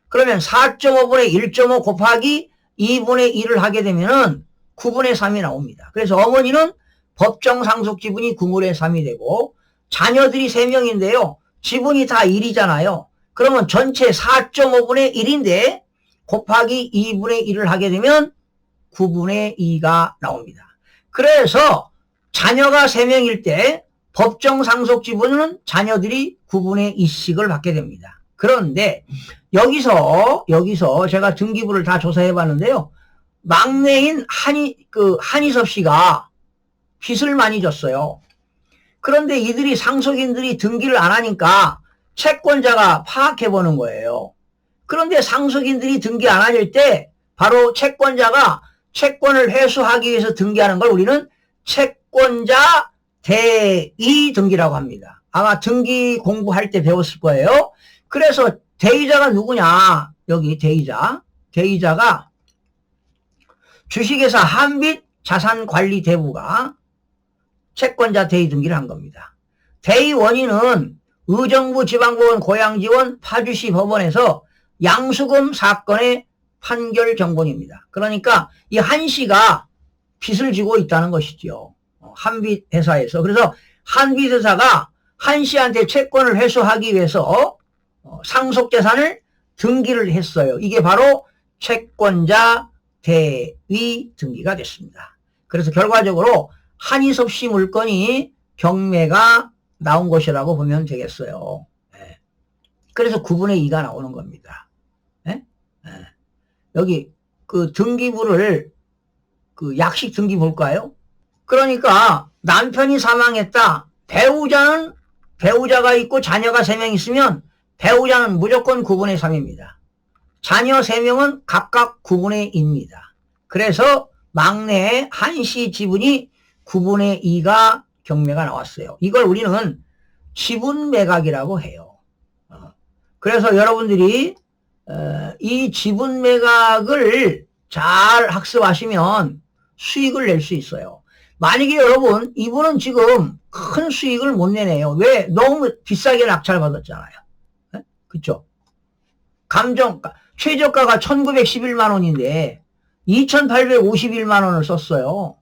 그러면 4.5분의 1.5 곱하기 2분의 1을 하게 되면은 9분의 3이 나옵니다. 그래서 어머니는 법정 상속 지분이 9분의 3이 되고 자녀들이 3명인데요. 지분이 다 1이잖아요. 그러면 전체 4.5분의 1인데 곱하기 2분의 1을 하게 되면 9분의 2가 나옵니다. 그래서 자녀가 3명일 때 법정 상속 지분은 자녀들이 9분의 2씩을 받게 됩니다. 그런데 여기서 제가 등기부를 다 조사해 봤는데요. 막내인 한희섭 씨가 빚을 많이 졌어요. 그런데 이들이 상속인들이 등기를 안 하니까 채권자가 파악해 보는 거예요. 그런데 상속인들이 등기 안 할 때 바로 채권자가 채권을 회수하기 위해서 등기하는 걸 우리는 채권자 대의 등기라고 합니다. 아마 등기 공부할 때 배웠을 거예요. 그래서 대의자가 누구냐? 여기 대의자가 주식회사 한빛 자산관리대부가 채권자 대의 등기를 한 겁니다. 대의 원인은 의정부 지방법원 고양지원 파주시 법원에서 양수금 사건의 판결 정본입니다. 그러니까 이 한 씨가 빚을 지고 있다는 것이죠. 한빛 회사에서. 그래서 한빛 회사가 한 씨한테 채권을 회수하기 위해서 상속재산을 등기를 했어요. 이게 바로 채권자 대의 등기가 됐습니다. 그래서 결과적으로 한희섭 씨 물건이 경매가 나온 것이라고 보면 되겠어요. 그래서 9분의 2가 나오는 겁니다. 여기 그 등기부를 그 약식 등기 볼까요? 그러니까 남편이 사망했다. 배우자가 있고 자녀가 3명 있으면 배우자는 무조건 9분의 3입니다. 자녀 3명은 각각 9분의 2입니다. 그래서 막내 한씨 지분이 9분의 2가 경매가 나왔어요. 이걸 우리는 지분 매각이라고 해요. 그래서 여러분들이 이 지분 매각을 잘 학습하시면 수익을 낼 수 있어요. 만약에 여러분 이분은 지금 큰 수익을 못 내네요. 왜? 너무 비싸게 낙찰받았잖아요. 그쵸? 최저가가 1911만 원인데 2851만 원을 썼어요.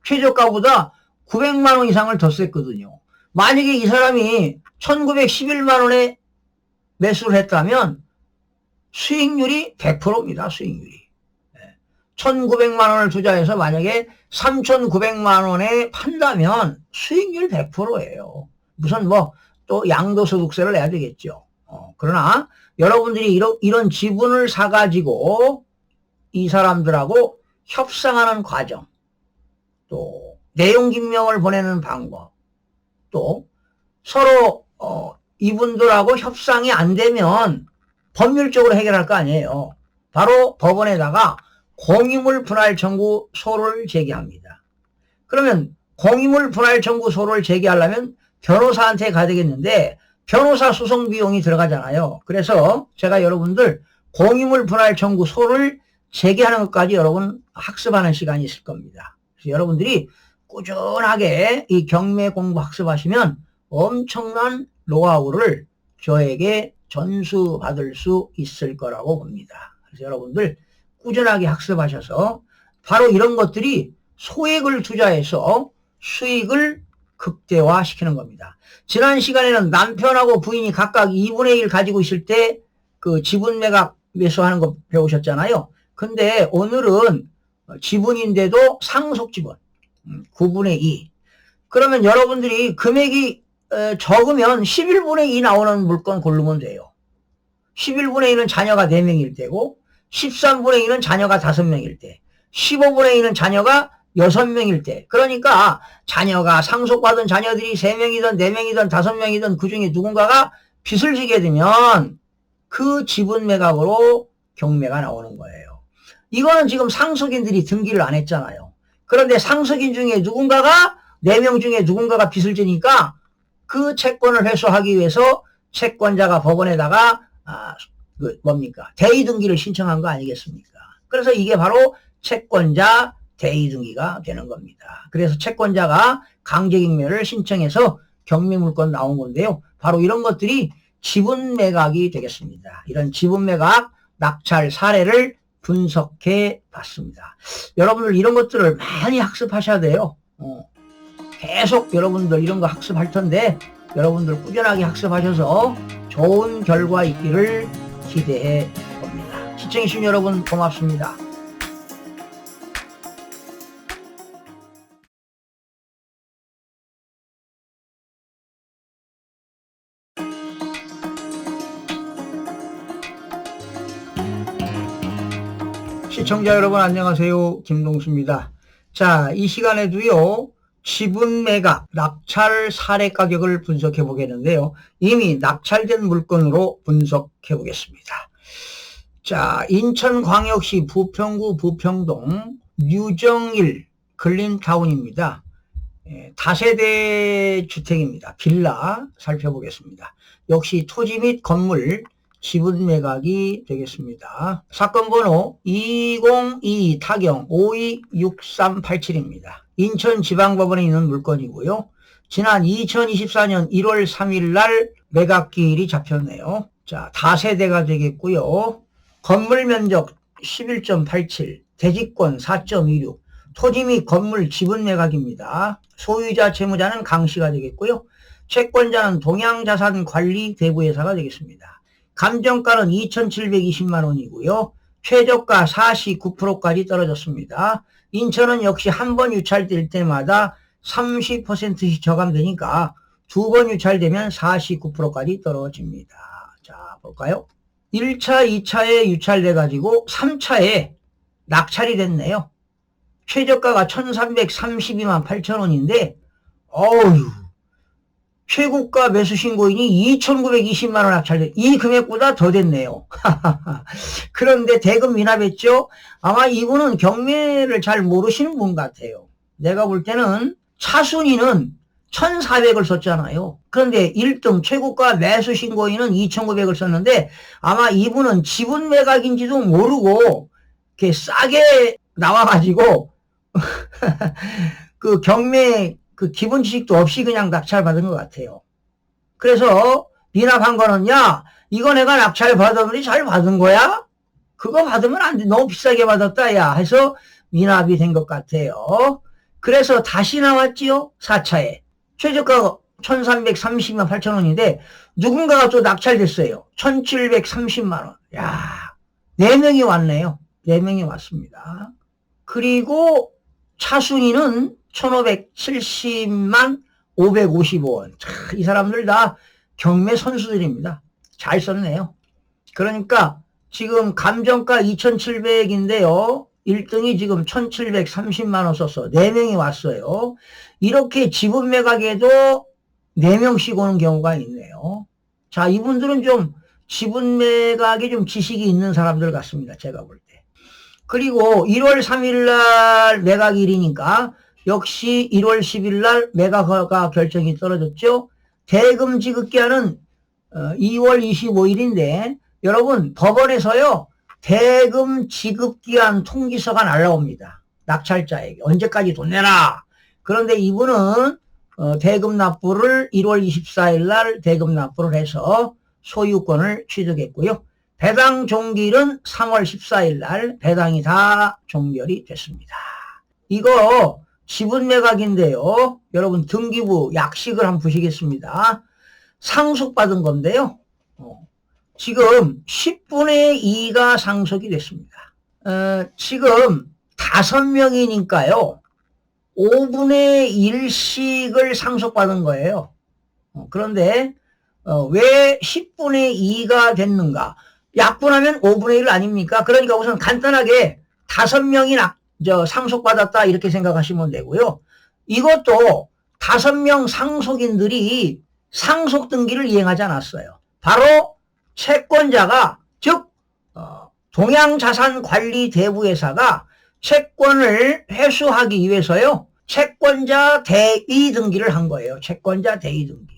최저가보다 900만 원 이상을 더 썼거든요. 만약에 이 사람이 1911만 원에 매수를 했다면 수익률이 100%입니다. 수익률이. 1900만 원을 투자해서 만약에 3900만 원에 판다면 수익률 100%예요. 무슨 또 양도소득세를 내야 되겠죠. 그러나 여러분들이 이런 지분을 사가지고 이 사람들하고 협상하는 과정, 또 내용 증명을 보내는 방법, 또 서로 이분들하고 협상이 안 되면 법률적으로 해결할 거 아니에요. 바로 법원에다가 공유물 분할 청구소를 제기합니다. 그러면 공유물 분할 청구소를 제기하려면 변호사한테 가야 되겠는데 변호사 소송 비용이 들어가잖아요. 그래서 제가 여러분들 공유물 분할 청구소를 제기하는 것까지 여러분 학습하는 시간이 있을 겁니다. 그래서 여러분들이 꾸준하게 이 경매 공부 학습하시면 엄청난 노하우를 저에게 전수받을 수 있을 거라고 봅니다. 그래서 여러분들 꾸준하게 학습하셔서 바로 이런 것들이 소액을 투자해서 수익을 극대화시키는 겁니다. 지난 시간에는 남편하고 부인이 각각 2분의 1 가지고 있을 때 그 지분 매각 매수하는 거 배우셨잖아요. 근데 오늘은 지분인데도 상속 지분 9분의 2. 그러면 여러분들이 금액이 적으면 11분의 2 나오는 물건 고르면 돼요. 11분의 2는 자녀가 4명일 때고 13분의 2는 자녀가 5명일 때 15분의 2는 자녀가 6명일 때, 그러니까 자녀가 상속받은 자녀들이 3명이든 4명이든 5명이든 그 중에 누군가가 빚을 지게 되면 그 지분 매각으로 경매가 나오는 거예요. 이거는 지금 상속인들이 등기를 안 했잖아요. 그런데 상속인 중에 누군가가 4명 중에 누군가가 빚을 지니까 그 채권을 회수하기 위해서 채권자가 법원에다가 대의 등기를 신청한 거 아니겠습니까? 그래서 이게 바로 채권자 대의 등기가 되는 겁니다. 그래서 채권자가 강제경매를 신청해서 경매 물건 나온 건데요. 바로 이런 것들이 지분 매각이 되겠습니다. 이런 지분 매각 낙찰 사례를 분석해 봤습니다. 여러분들 이런 것들을 많이 학습하셔야 돼요. 계속 여러분들 이런 거 학습할 텐데 여러분들 꾸준하게 학습하셔서 좋은 결과 있기를 기대해 봅니다. 시청해주신 여러분 고맙습니다. 시청자 여러분 안녕하세요. 김동수입니다. 자, 이 시간에도요. 지분 매각, 낙찰 사례 가격을 분석해 보겠는데요. 이미 낙찰된 물건으로 분석해 보겠습니다. 자, 인천광역시 부평구 부평동 유정일 글린타운입니다. 다세대 주택입니다. 빌라 살펴보겠습니다. 역시 토지 및 건물 지분 매각이 되겠습니다. 사건 번호 2022 타경 526387입니다. 인천지방법원에 있는 물건이고요. 지난 2024년 1월 3일 날 매각기일이 잡혔네요. 자, 다세대가 되겠고요. 건물 면적 11.87, 대지권 4.26, 토지 및 건물 지분 매각입니다. 소유자 채무자는 강씨가 되겠고요. 채권자는 동양자산관리 대부회사가 되겠습니다. 감정가는 2,720만 원이고요. 최저가 49%까지 떨어졌습니다. 인천은 역시 한 번 유찰될 때마다 30%씩 저감되니까 두 번 유찰되면 49%까지 떨어집니다. 자, 볼까요? 1차, 2차에 유찰돼가지고 3차에 낙찰이 됐네요. 최저가가 1,332만 8천 원인데 어휴, 최고가 매수 신고인이 2,920만 원 낙찰돼. 이 금액보다 더 됐네요. 그런데 대금 미납했죠? 아마 이분은 경매를 잘 모르시는 분 같아요. 내가 볼 때는 차순위는 1,400을 썼잖아요. 그런데 1등 최고가 매수 신고인은 2,900을 썼는데 아마 이분은 지분 매각인지도 모르고 이렇게 싸게 나와가지고 그 경매 그 기본 지식도 없이 그냥 낙찰 받은 것 같아요. 그래서 미납한 거는 야 이거 내가 낙찰 받았는데 잘 받은 거야? 그거 받으면 안 돼. 너무 비싸게 받았다 야 해서 미납이 된 것 같아요. 그래서 다시 나왔지요. 4차에. 최저가가 1,330만 8천 원인데 누군가가 또 낙찰됐어요. 1,730만 원. 야, 4명이 왔네요. 4명이 왔습니다. 그리고 차순위는 1,570만 555원. 이 사람들 다 경매 선수들입니다. 잘 썼네요. 그러니까 지금 감정가 2,700인데요. 1등이 지금 1,730만 원 썼어. 4명이 왔어요. 이렇게 지분 매각에도 4명씩 오는 경우가 있네요. 자, 이분들은 좀 지분 매각에 좀 지식이 있는 사람들 같습니다. 제가 볼 때. 그리고 1월 3일 날 매각일이니까 역시 1월 10일 날 매각허가 결정이 떨어졌죠. 대금 지급기한은 2월 25일인데 여러분 법원에서요. 대금 지급기한 통지서가 날라옵니다. 낙찰자에게 언제까지 돈 내라. 그런데 이분은 대금 납부를 1월 24일 날 대금 납부를 해서 소유권을 취득했고요. 배당 종결은 3월 14일 날 배당이 다 종결이 됐습니다. 이거 지분 매각인데요. 여러분 등기부 약식을 한번 보시겠습니다. 상속받은 건데요. 지금 10분의 2가 상속이 됐습니다. 지금 5명이니까요. 5분의 1씩을 상속받은 거예요. 그런데 왜 10분의 2가 됐는가? 약분하면 5분의 1 아닙니까? 그러니까 우선 간단하게 5명이 상속받았다 이렇게 생각하시면 되고요. 이것도 5명 상속인들이 상속 등기를 이행하지 않았어요. 바로 채권자가 즉 동양자산관리대부회사가 채권을 회수하기 위해서요. 채권자 대의 등기를 한 거예요. 채권자 대의 등기.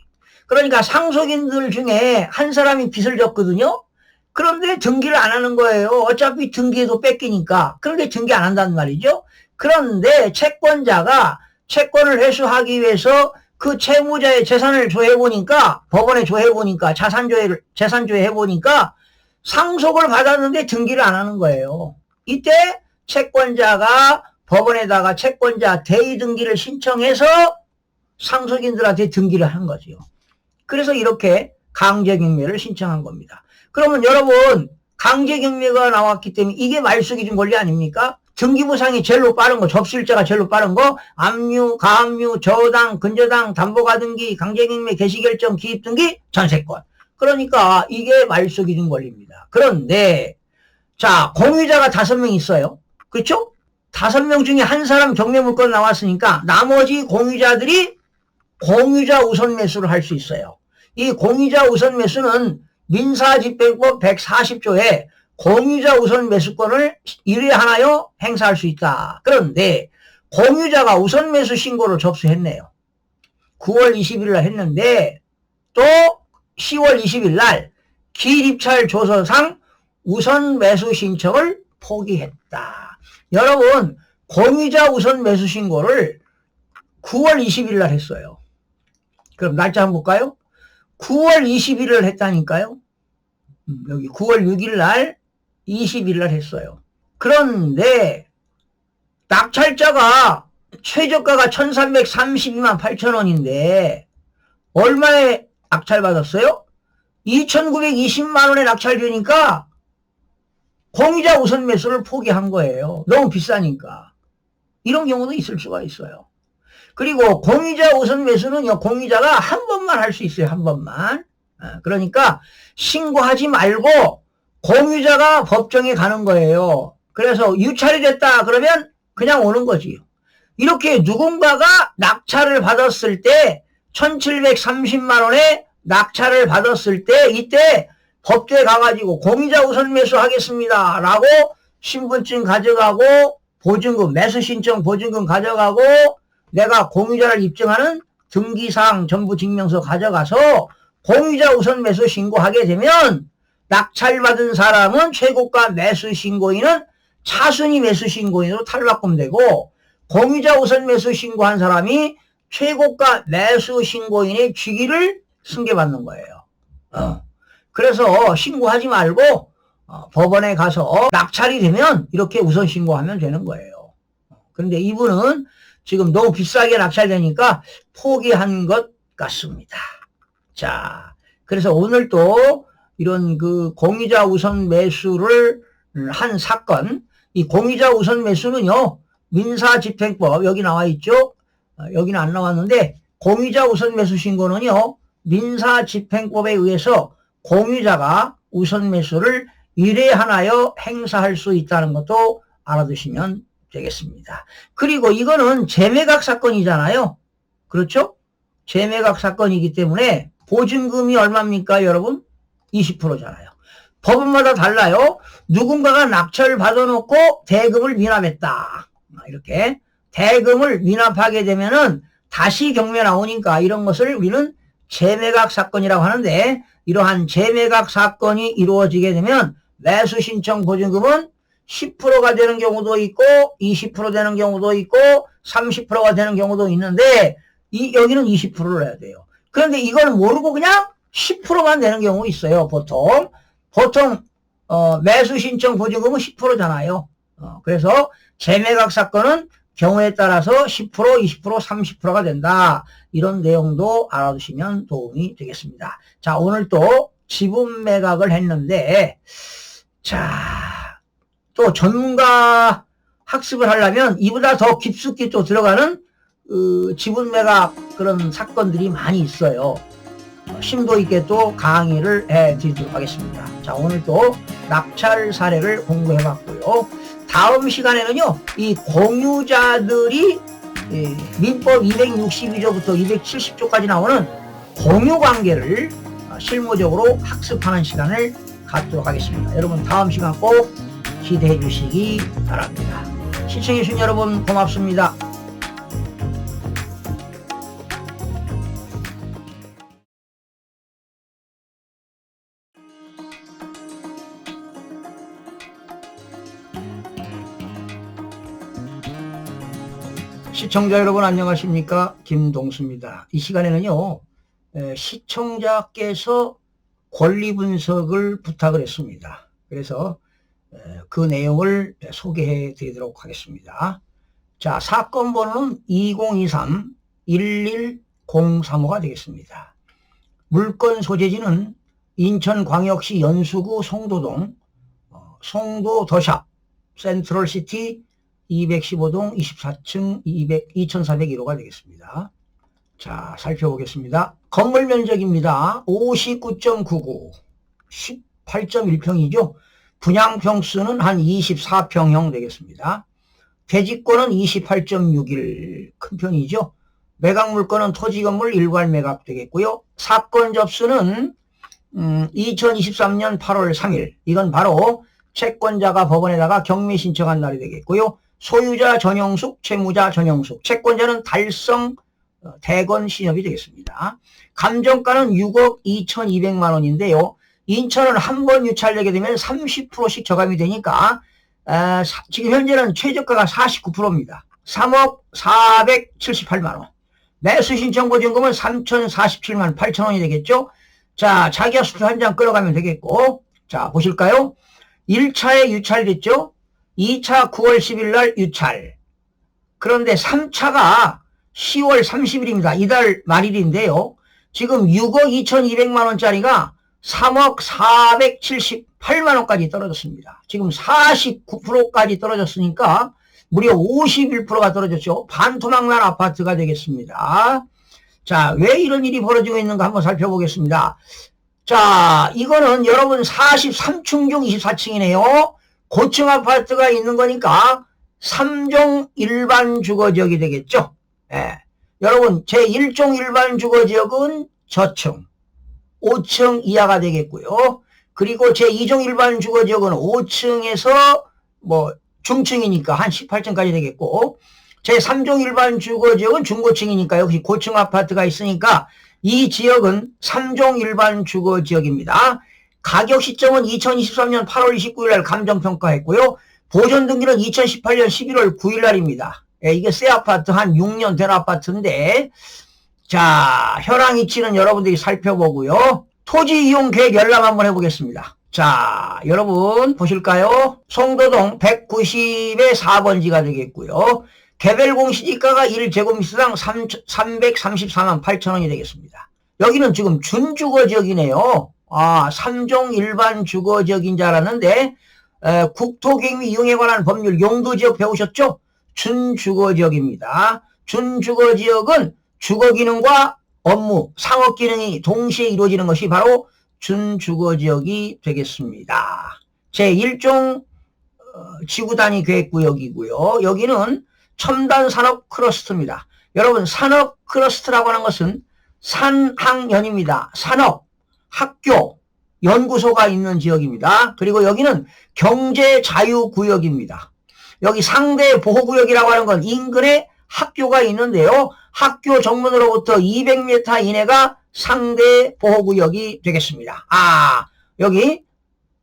그러니까 상속인들 중에 한 사람이 빚을 졌거든요. 그런데 등기를 안 하는 거예요. 어차피 등기에도 뺏기니까. 그런데 등기 안 한단 말이죠. 그런데 채권자가 채권을 회수하기 위해서 그 채무자의 재산을 조회해보니까, 법원에 조회해보니까, 재산조회 해보니까 상속을 받았는데 등기를 안 하는 거예요. 이때 채권자가 법원에다가 채권자 대의 등기를 신청해서 상속인들한테 등기를 한 거죠. 그래서 이렇게 강제경매를 신청한 겁니다. 그러면 여러분 강제경매가 나왔기 때문에 이게 말소기준 권리 아닙니까? 등기부상이 제일로 빠른 거, 접수일자가 제일로 빠른 거, 압류, 가압류, 저당, 근저당, 담보가등기, 강제경매, 개시결정, 기입등기, 전세권. 그러니까 이게 말소기준 권리입니다. 그런데 자, 공유자가 5명 있어요. 그렇죠? 5명 중에 한 사람 경매물건 나왔으니까 나머지 공유자들이 공유자 우선 매수를 할 수 있어요. 이 공유자 우선 매수는 민사집행법 140조에 공유자 우선 매수권을 1회 하나요 행사할 수 있다. 그런데 공유자가 우선 매수 신고를 접수했네요. 9월 20일 날 했는데 또 10월 20일 날 기입찰 조서상 우선 매수 신청을 포기했다. 여러분 공유자 우선 매수 신고를 9월 20일 날 했어요. 그럼 날짜 한번 볼까요? 9월 20일을 했다니까요. 여기 9월 6일 날 20일 날 했어요. 그런데 낙찰자가 최저가가 1332만 8천원인데 얼마에 낙찰 받았어요? 2920만 원에 낙찰 주니까 공유자 우선 매수를 포기한 거예요. 너무 비싸니까. 이런 경우도 있을 수가 있어요. 그리고 공유자 우선 매수는요, 공유자가 한 번만 할 수 있어요. 한 번만. 그러니까 신고하지 말고 공유자가 법정에 가는 거예요. 그래서 유찰이 됐다 그러면 그냥 오는 거지. 이렇게 누군가가 낙찰을 받았을 때 1730만 원에 낙찰을 받았을 때 이때 법대에 가가지고 공유자 우선 매수하겠습니다 라고 신분증 가져가고 보증금, 매수신청 보증금 가져가고 내가 공유자를 입증하는 등기사항 전부 증명서 가져가서 공유자 우선 매수 신고하게 되면 낙찰받은 사람은 최고가 매수 신고인은 차순위 매수 신고인으로 탈락금되고 공유자 우선 매수 신고한 사람이 최고가 매수 신고인의 직위를 승계받는 거예요. 그래서 신고하지 말고 법원에 가서 낙찰이 되면 이렇게 우선 신고하면 되는 거예요. 그런데 이분은 지금 너무 비싸게 낙찰되니까 포기한 것 같습니다. 자, 그래서 오늘 또 이런 그 공유자 우선 매수를 한 사건, 이 공유자 우선 매수는요, 민사집행법, 여기 나와 있죠? 여기는 안 나왔는데, 공유자 우선 매수 신고는요, 민사집행법에 의해서 공유자가 우선 매수를 1회 하나여 행사할 수 있다는 것도 알아두시면 되겠습니다. 그리고 이거는 재매각 사건이잖아요. 그렇죠? 재매각 사건이기 때문에 보증금이 얼마입니까, 여러분? 20%잖아요. 법원마다 달라요. 누군가가 낙찰을 받아놓고 대금을 미납했다. 이렇게 대금을 미납하게 되면은 다시 경매 나오니까 이런 것을 우리는 재매각 사건이라고 하는데, 이러한 재매각 사건이 이루어지게 되면 매수 신청 보증금은 10%가 되는 경우도 있고 20% 되는 경우도 있고 30%가 되는 경우도 있는데 여기는 20%를 해야 돼요. 그런데 이걸 모르고 그냥 10%만 되는 경우 있어요. 보통 매수 신청 보증금은 10%잖아요. 그래서 재매각 사건은 경우에 따라서 10%, 20%, 30%가 된다. 이런 내용도 알아두시면 도움이 되겠습니다. 자, 오늘 또 지분 매각을 했는데, 자, 또 전문가 학습을 하려면 이보다 더 깊숙이 또 들어가는 지분 매각 그런 사건들이 많이 있어요. 심도 있게 또 강의를 해드리도록 하겠습니다. 자, 오늘 또 낙찰 사례를 공부해봤고요. 다음 시간에는요, 이 공유자들이 민법 262조부터 270조까지 나오는 공유관계를 실무적으로 학습하는 시간을 갖도록 하겠습니다. 여러분 다음 시간 꼭 기대해 주시기 바랍니다. 시청해 주신 여러분 고맙습니다. 시청자 여러분 안녕하십니까, 김동수입니다. 이 시간에는요, 시청자께서 권리 분석을 부탁을 했습니다. 그래서 그 내용을 소개해 드리도록 하겠습니다. 자, 사건 번호는 2023-11035가 되겠습니다. 물건 소재지는 인천광역시 연수구 송도동 송도 더샵 센트럴시티 215동 24층 2401호가 되겠습니다. 자, 살펴보겠습니다. 건물 면적입니다. 59.99, 18.1평이죠. 분양평수는 한 24평형 되겠습니다. 대지권은 28.61, 큰 편이죠. 매각 물건은 토지건물 일괄 매각 되겠고요. 사건 접수는 2023년 8월 3일, 이건 바로 채권자가 법원에다가 경매 신청한 날이 되겠고요. 소유자 전영숙, 채무자 전영숙, 채권자는 달성 대건 신협이 되겠습니다. 감정가는 6억 2,200만 원인데요. 인천은 한 번 유찰되게 되면 30%씩 저감이 되니까 지금 현재는 최저가가 49%입니다. 3억 478만 원. 매수 신청 보증금은 3,047만 8천 원이 되겠죠. 자, 자기가 수표 한 장 끌어가면 되겠고, 자, 보실까요? 1차에 유찰됐죠. 2차 9월 10일 날 유찰. 그런데 3차가 10월 30일입니다. 이달 말일인데요. 지금 6억 2,200만 원짜리가 3억 478만 원까지 떨어졌습니다. 지금 49%까지 떨어졌으니까 무려 51%가 떨어졌죠. 반토막난 아파트가 되겠습니다. 자, 왜 이런 일이 벌어지고 있는가 한번 살펴보겠습니다. 자, 이거는 여러분 43층 중 24층이네요. 고층 아파트가 있는 거니까 3종 일반 주거지역이 되겠죠. 여러분 제1종 일반 주거지역은 저층 5층 이하가 되겠고요. 그리고 제2종 일반 주거지역은 5층에서 뭐 중층이니까 한 18층까지 되겠고, 제3종 일반 주거지역은 중고층이니까 역시 고층 아파트가 있으니까 이 지역은 3종 일반 주거지역입니다. 가격 시점은 2023년 8월 29일 날 감정평가했고요. 보존 등기는 2018년 11월 9일 날입니다. 이게 새 아파트 한 6년 된 아파트인데, 자, 현황 위치는 여러분들이 살펴보고요. 토지 이용 계획 열람 한번 해보겠습니다. 자, 여러분 보실까요? 송도동 190의 4번지가 되겠고요. 개별 공시지가가 1제곱미터당 334만 8천 원이 되겠습니다. 여기는 지금 준주거지역이네요. 3종 일반 주거지역인 줄 알았는데, 국토계획 이용에 관한 법률 용도지역 배우셨죠? 준주거지역입니다. 준주거지역은 주거기능과 업무, 상업기능이 동시에 이루어지는 것이 바로 준주거지역이 되겠습니다. 제1종 지구단위 계획구역이고요. 여기는 첨단산업 클러스터입니다. 여러분, 산업 클러스터라고 하는 것은 산학연입니다. 산업, 학교, 연구소가 있는 지역입니다. 그리고 여기는 경제자유구역입니다. 여기 상대보호구역이라고 하는 건 인근에 학교가 있는데요. 학교 정문으로부터 200m 이내가 상대보호구역이 되겠습니다. 여기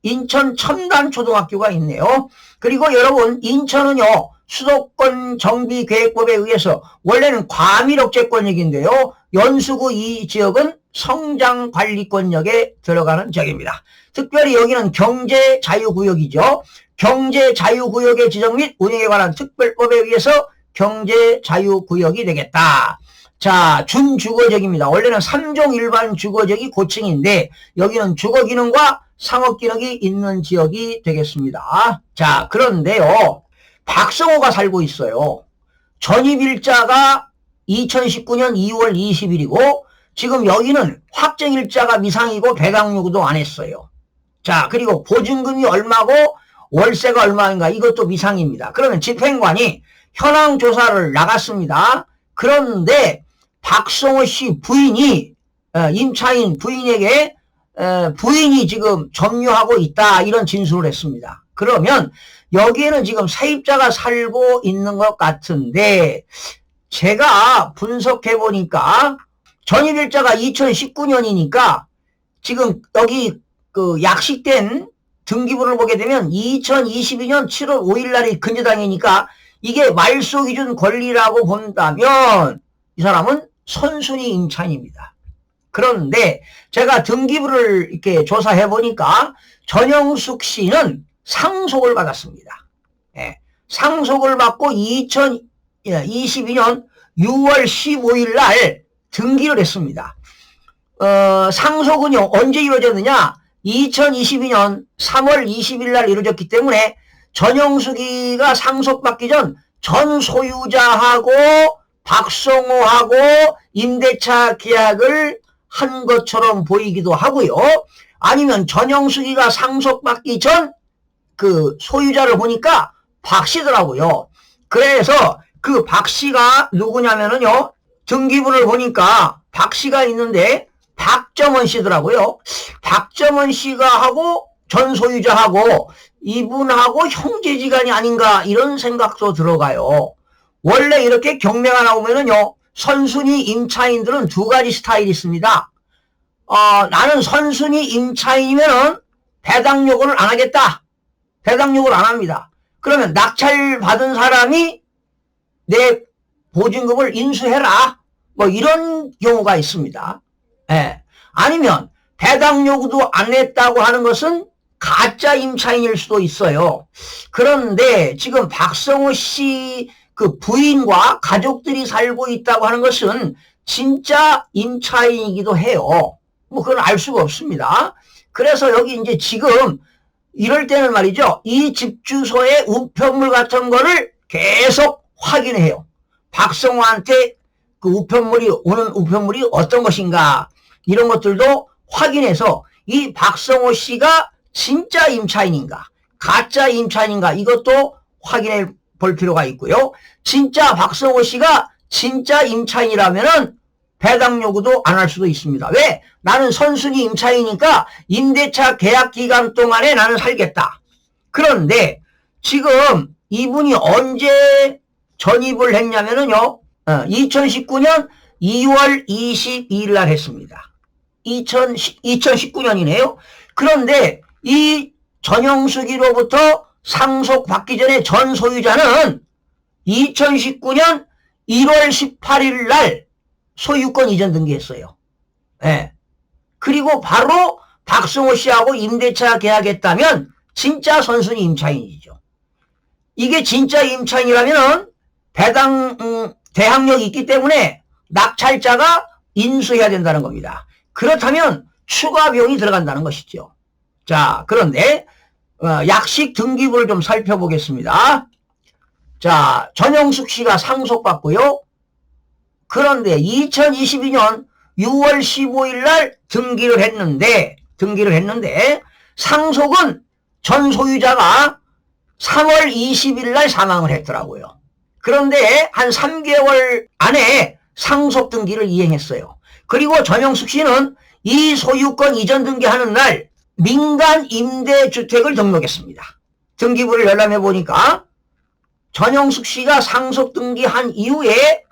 인천 첨단초등학교가 있네요. 그리고 여러분, 인천은요, 수도권 정비계획법에 의해서 원래는 과밀억제권역인데요. 연수구 이 지역은 성장관리권역에 들어가는 지역입니다. 특별히 여기는 경제자유구역이죠. 경제자유구역의 지정 및 운영에 관한 특별법에 의해서 경제자유구역이 되겠다. 자, 준주거지역입니다. 원래는 3종 일반 주거지역이 고층인데 여기는 주거기능과 상업기능이 있는 지역이 되겠습니다. 자, 그런데요, 박성호가 살고 있어요. 전입일자가 2019년 2월 20일이고 지금 여기는 확정일자가 미상이고 배당 요구도 안 했어요. 자, 그리고 보증금이 얼마고 월세가 얼마인가 이것도 미상입니다. 그러면 집행관이 현황 조사를 나갔습니다. 그런데 박성호 씨 부인이 임차인 부인에게 부인이 지금 점유하고 있다 이런 진술을 했습니다. 그러면 여기에는 지금 세입자가 살고 있는 것 같은데 제가 분석해 보니까 전입일자가 2019년이니까 지금 여기 그 약식된 등기부를 보게 되면 2022년 7월 5일 날이 근저당이니까 이게 말소 기준 권리라고 본다면 이 사람은 선순위 임차인입니다. 그런데 제가 등기부를 이렇게 조사해 보니까 전영숙 씨는 상속을 받았습니다. 예, 상속을 받고 2022년 6월 15일 날 등기를 했습니다. 상속은요, 언제 이루어졌느냐? 2022년 3월 20일 날 이루어졌기 때문에 전영숙이가 상속받기 전 소유자하고 박성호하고 임대차 계약을 한 것처럼 보이기도 하고요. 아니면 전영숙이가 상속받기 전 그 소유자를 보니까 박씨더라고요. 그래서 그 박씨가 누구냐면은요, 등기부를 보니까 박씨가 있는데 박정원 씨더라고요. 박정원 씨가 하고 전 소유자하고 이분하고 형제지간이 아닌가 이런 생각도 들어가요. 원래 이렇게 경매가 나오면은요, 선순위 임차인들은 두 가지 스타일이 있습니다. 나는 선순위 임차인이면은 배당 요구를 안 하겠다. 배당 요구를 안 합니다. 그러면 낙찰 받은 사람이 내 보증금을 인수해라. 뭐 이런 경우가 있습니다. 예. 아니면 배당 요구도 안 했다고 하는 것은 가짜 임차인일 수도 있어요. 그런데 지금 박성호 씨 그 부인과 가족들이 살고 있다고 하는 것은 진짜 임차인이기도 해요. 뭐 그건 알 수가 없습니다. 그래서 여기 이제 지금 이럴 때는 말이죠, 이 집 주소의 우편물 같은 거를 계속 확인해요. 박성호한테 그 오는 우편물이 어떤 것인가 이런 것들도 확인해서 이 박성호 씨가 진짜 임차인인가 가짜 임차인인가 이것도 확인해 볼 필요가 있고요. 진짜 박성호 씨가 진짜 임차인이라면은 배당 요구도 안 할 수도 있습니다. 왜? 나는 선순위 임차인이니까 임대차 계약 기간 동안에 나는 살겠다. 그런데 지금 이분이 언제 전입을 했냐면은요, 2019년 2월 22일 날 했습니다. 2019년이네요. 그런데 이 전영숙이로부터 상속받기 전에 전 소유자는 2019년 1월 18일 날 소유권 이전 등기했어요. 예. 그리고 바로 박성호 씨하고 임대차 계약했다면 진짜 선순위 임차인이죠. 이게 진짜 임차인이라면 배당 대항력이 있기 때문에 낙찰자가 인수해야 된다는 겁니다. 그렇다면 추가 비용이 들어간다는 것이죠. 자, 그런데 약식 등기부를 좀 살펴보겠습니다. 자, 전영숙 씨가 상속받고요. 그런데 2022년 6월 15일 날 등기를 했는데 상속은 전 소유자가 3월 20일 날 사망을 했더라고요. 그런데 한 3개월 안에 상속 등기를 이행했어요. 그리고 전영숙 씨는 이 소유권 이전 등기하는 날 민간 임대주택을 등록했습니다. 등기부를 열람해 보니까 전영숙 씨가 상속 등기한 이후에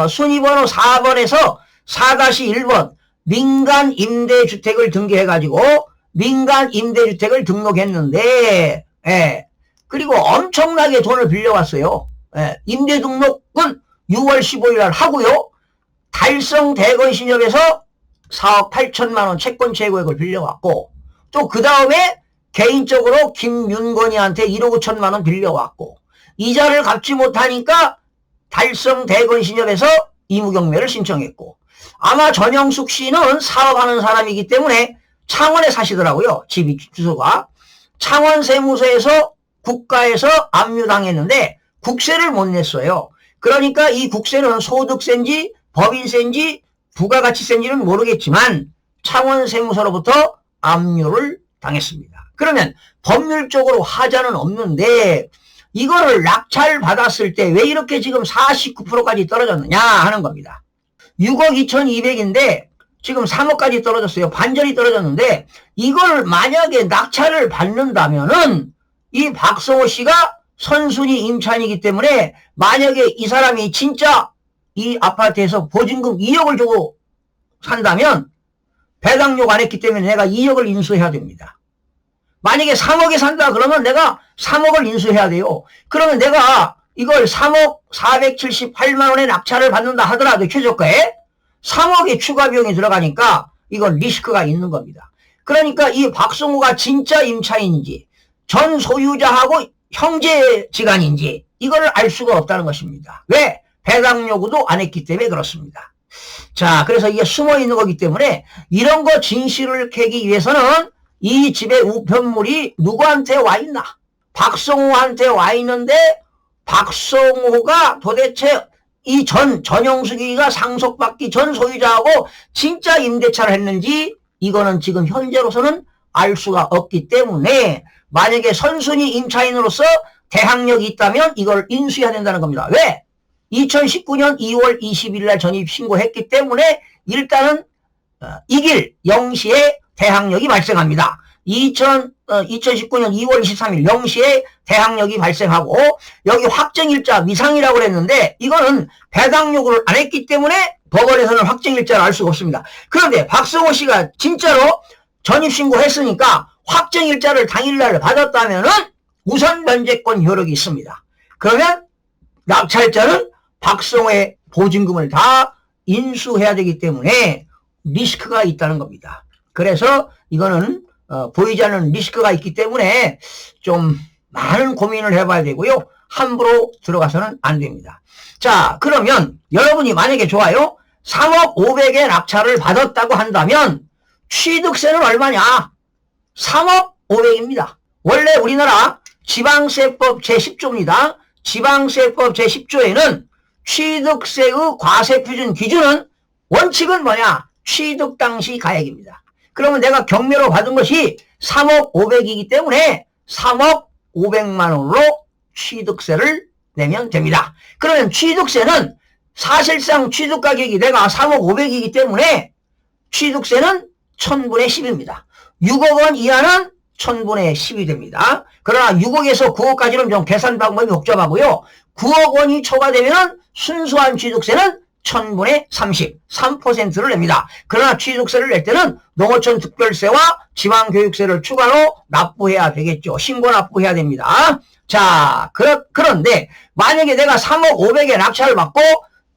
순위번호 4번에서 4-1번 민간 임대주택을 등기해가지고 민간 임대주택을 등록했는데, 예. 그리고 엄청나게 돈을 빌려왔어요. 예. 임대 등록은 6월 15일 날 하고요. 달성 대건신협에서 4억 8천만 원 채권 최고액을 빌려왔고 또 그 다음에 개인적으로 김윤건이한테 1억 5천만 원 빌려왔고 이자를 갚지 못하니까 달성 대건신협에서 의무경매를 신청했고 아마 전영숙 씨는 사업하는 사람이기 때문에 창원에 사시더라고요. 집이 주소가. 창원 세무서에서 국가에서 압류당했는데 국세를 못 냈어요. 그러니까 이 국세는 소득세인지 법인세인지 부가가치세인지는 모르겠지만 창원 세무서로부터 압류를 당했습니다. 그러면 법률적으로 하자는 없는데 이거를 낙찰 받았을 때 왜 이렇게 지금 49%까지 떨어졌느냐 하는 겁니다. 6억 2,200인데 지금 3억까지 떨어졌어요. 반절이 떨어졌는데 이걸 만약에 낙찰을 받는다면은 이 박성호 씨가 선순위 임차인이기 때문에 만약에 이 사람이 진짜 이 아파트에서 보증금 2억을 주고 산다면 배당료가 안 했기 때문에 내가 2억을 인수해야 됩니다. 만약에 3억에 산다 그러면 내가 3억을 인수해야 돼요. 그러면 내가 이걸 3억 478만 원의 낙찰을 받는다 하더라도 최저가에 3억의 추가 비용이 들어가니까 이건 리스크가 있는 겁니다. 그러니까 이 박성호가 진짜 임차인인지 전 소유자하고 형제지간인지 이걸 알 수가 없다는 것입니다. 왜? 배당 요구도 안 했기 때문에 그렇습니다. 자, 그래서 이게 숨어 있는 거기 때문에 이런 거 진실을 캐기 위해서는 이 집의 우편물이 누구한테 와 있나? 박성호한테 와 있는데 박성호가 도대체 이 전영숙이가 상속받기 전 소유자하고 진짜 임대차를 했는지 이거는 지금 현재로서는 알 수가 없기 때문에 만약에 선순위 임차인으로서 대항력이 있다면 이걸 인수해야 된다는 겁니다. 왜? 2019년 2월 20일 날 전입 신고했기 때문에 일단은 이길 0시에 대항력이 발생합니다. 2019년 2월 23일 0시에 대항력이 발생하고 여기 확정일자 미상이라고 그랬는데 이거는 배당 요구를 안 했기 때문에 법원에서는 확정일자를 알 수가 없습니다. 그런데 박성호 씨가 진짜로 전입신고했으니까 확정일자를 당일날 받았다면은 우선 면제권 효력이 있습니다. 그러면 낙찰자는 박성호의 보증금을 다 인수해야 되기 때문에 리스크가 있다는 겁니다. 그래서 이거는 보이지 않는 리스크가 있기 때문에 좀 많은 고민을 해봐야 되고요. 함부로 들어가서는 안 됩니다. 자, 그러면 여러분이 만약에 좋아요. 3억 500에 낙찰을 받았다고 한다면 취득세는 얼마냐? 3억 500입니다. 원래 우리나라 지방세법 제10조입니다. 지방세법 제10조에는 취득세의 과세표준 기준은 원칙은 뭐냐? 취득 당시 가액입니다. 그러면 내가 경매로 받은 것이 3억 500이기 때문에 3억 500만 원으로 취득세를 내면 됩니다. 그러면 취득세는 사실상 취득가격이 내가 3억 500이기 때문에 취득세는 1000분의 10입니다. 6억 원 이하는 1000분의 10이 됩니다. 그러나 6억에서 9억까지는 좀 계산 방법이 복잡하고요. 9억 원이 초과되면 순수한 취득세는 1000분의 30, 3%를 냅니다. 그러나 취득세를 낼 때는 농어촌 특별세와 지방교육세를 추가로 납부해야 되겠죠. 신고 납부해야 됩니다. 자, 그런데 만약에 내가 3억 500에 낙찰을 받고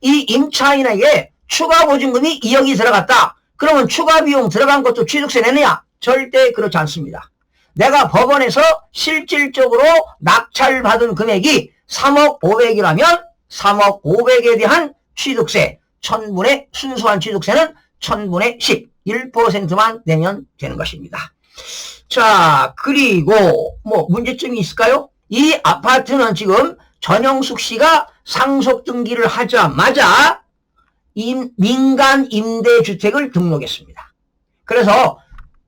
이 임차인에게 추가 보증금이 2억이 들어갔다. 그러면 추가 비용 들어간 것도 취득세 내느냐? 절대 그렇지 않습니다. 내가 법원에서 실질적으로 낙찰받은 금액이 3억 500이라면 3억 500에 대한 취득세, 순수한 취득세는 1000분의 10, 1%만 내면 되는 것입니다. 자, 그리고 문제점이 있을까요? 이 아파트는 지금 전영숙 씨가 상속 등기를 하자마자 민간 임대주택을 등록했습니다. 그래서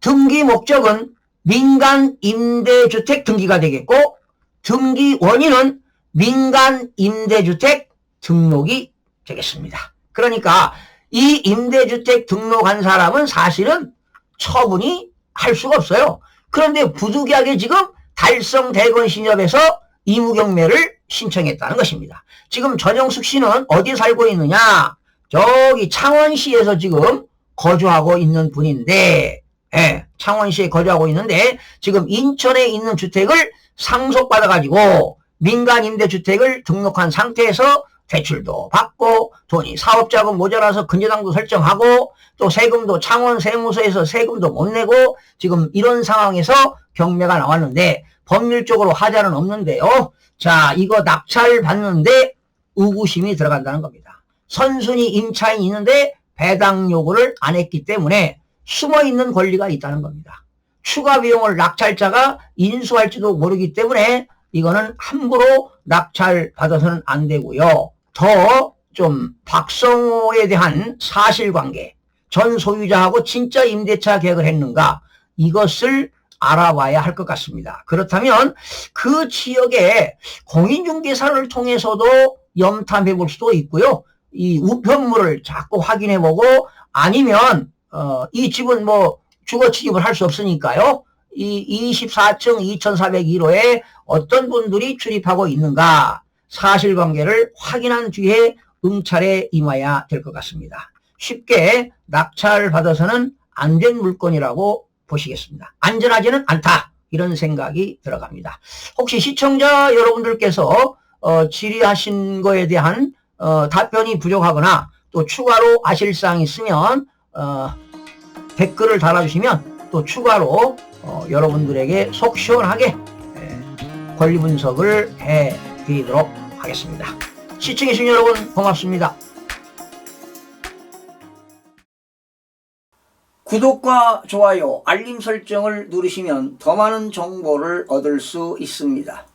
등기 목적은 민간 임대주택 등기가 되겠고 등기 원인은 민간 임대주택 등록이 되겠습니다. 그러니까 이 임대주택 등록한 사람은 사실은 처분이 할 수가 없어요. 그런데 부득이하게 지금 달성 대건신협에서 의무경매를 신청했다는 것입니다. 지금 전영숙 씨는 어디 살고 있느냐? 저기 창원시에서 지금 거주하고 있는 분인데, 창원시에 거주하고 있는데 지금 인천에 있는 주택을 상속받아가지고 민간 임대주택을 등록한 상태에서 대출도 받고 돈이 사업자금 모자라서 근저당도 설정하고 또 세금도 창원 세무서에서 세금도 못 내고 지금 이런 상황에서 경매가 나왔는데 법률적으로 하자는 없는데요. 자, 이거 낙찰 받는데 의구심이 들어간다는 겁니다. 선순위 임차인이 있는데 배당 요구를 안 했기 때문에 숨어있는 권리가 있다는 겁니다. 추가 비용을 낙찰자가 인수할지도 모르기 때문에 이거는 함부로 낙찰 받아서는 안 되고요. 더 좀 박성호에 대한 사실관계, 전 소유자하고 진짜 임대차 계약을 했는가 이것을 알아봐야 할 것 같습니다. 그렇다면 그 지역에 공인중개사를 통해서도 염탐해 볼 수도 있고요. 이 우편물을 자꾸 확인해 보고 아니면 이 집은 뭐 주거 취집을 할 수 없으니까요. 이 24층 2401호에 어떤 분들이 출입하고 있는가 사실관계를 확인한 뒤에 응찰에 임해야 될 것 같습니다. 쉽게 낙찰 받아서는 안 된 물건이라고 보시겠습니다. 안전하지는 않다 이런 생각이 들어갑니다. 혹시 시청자 여러분들께서 질의하신 거에 대한 답변이 부족하거나 또 추가로 아실 사항이 있으면 댓글을 달아주시면 또 추가로 여러분들에게 속 시원하게 권리 분석을 해드리도록 하겠습니다. 시청해주신 여러분 고맙습니다. 구독과 좋아요, 알림 설정을 누르시면 더 많은 정보를 얻을 수 있습니다.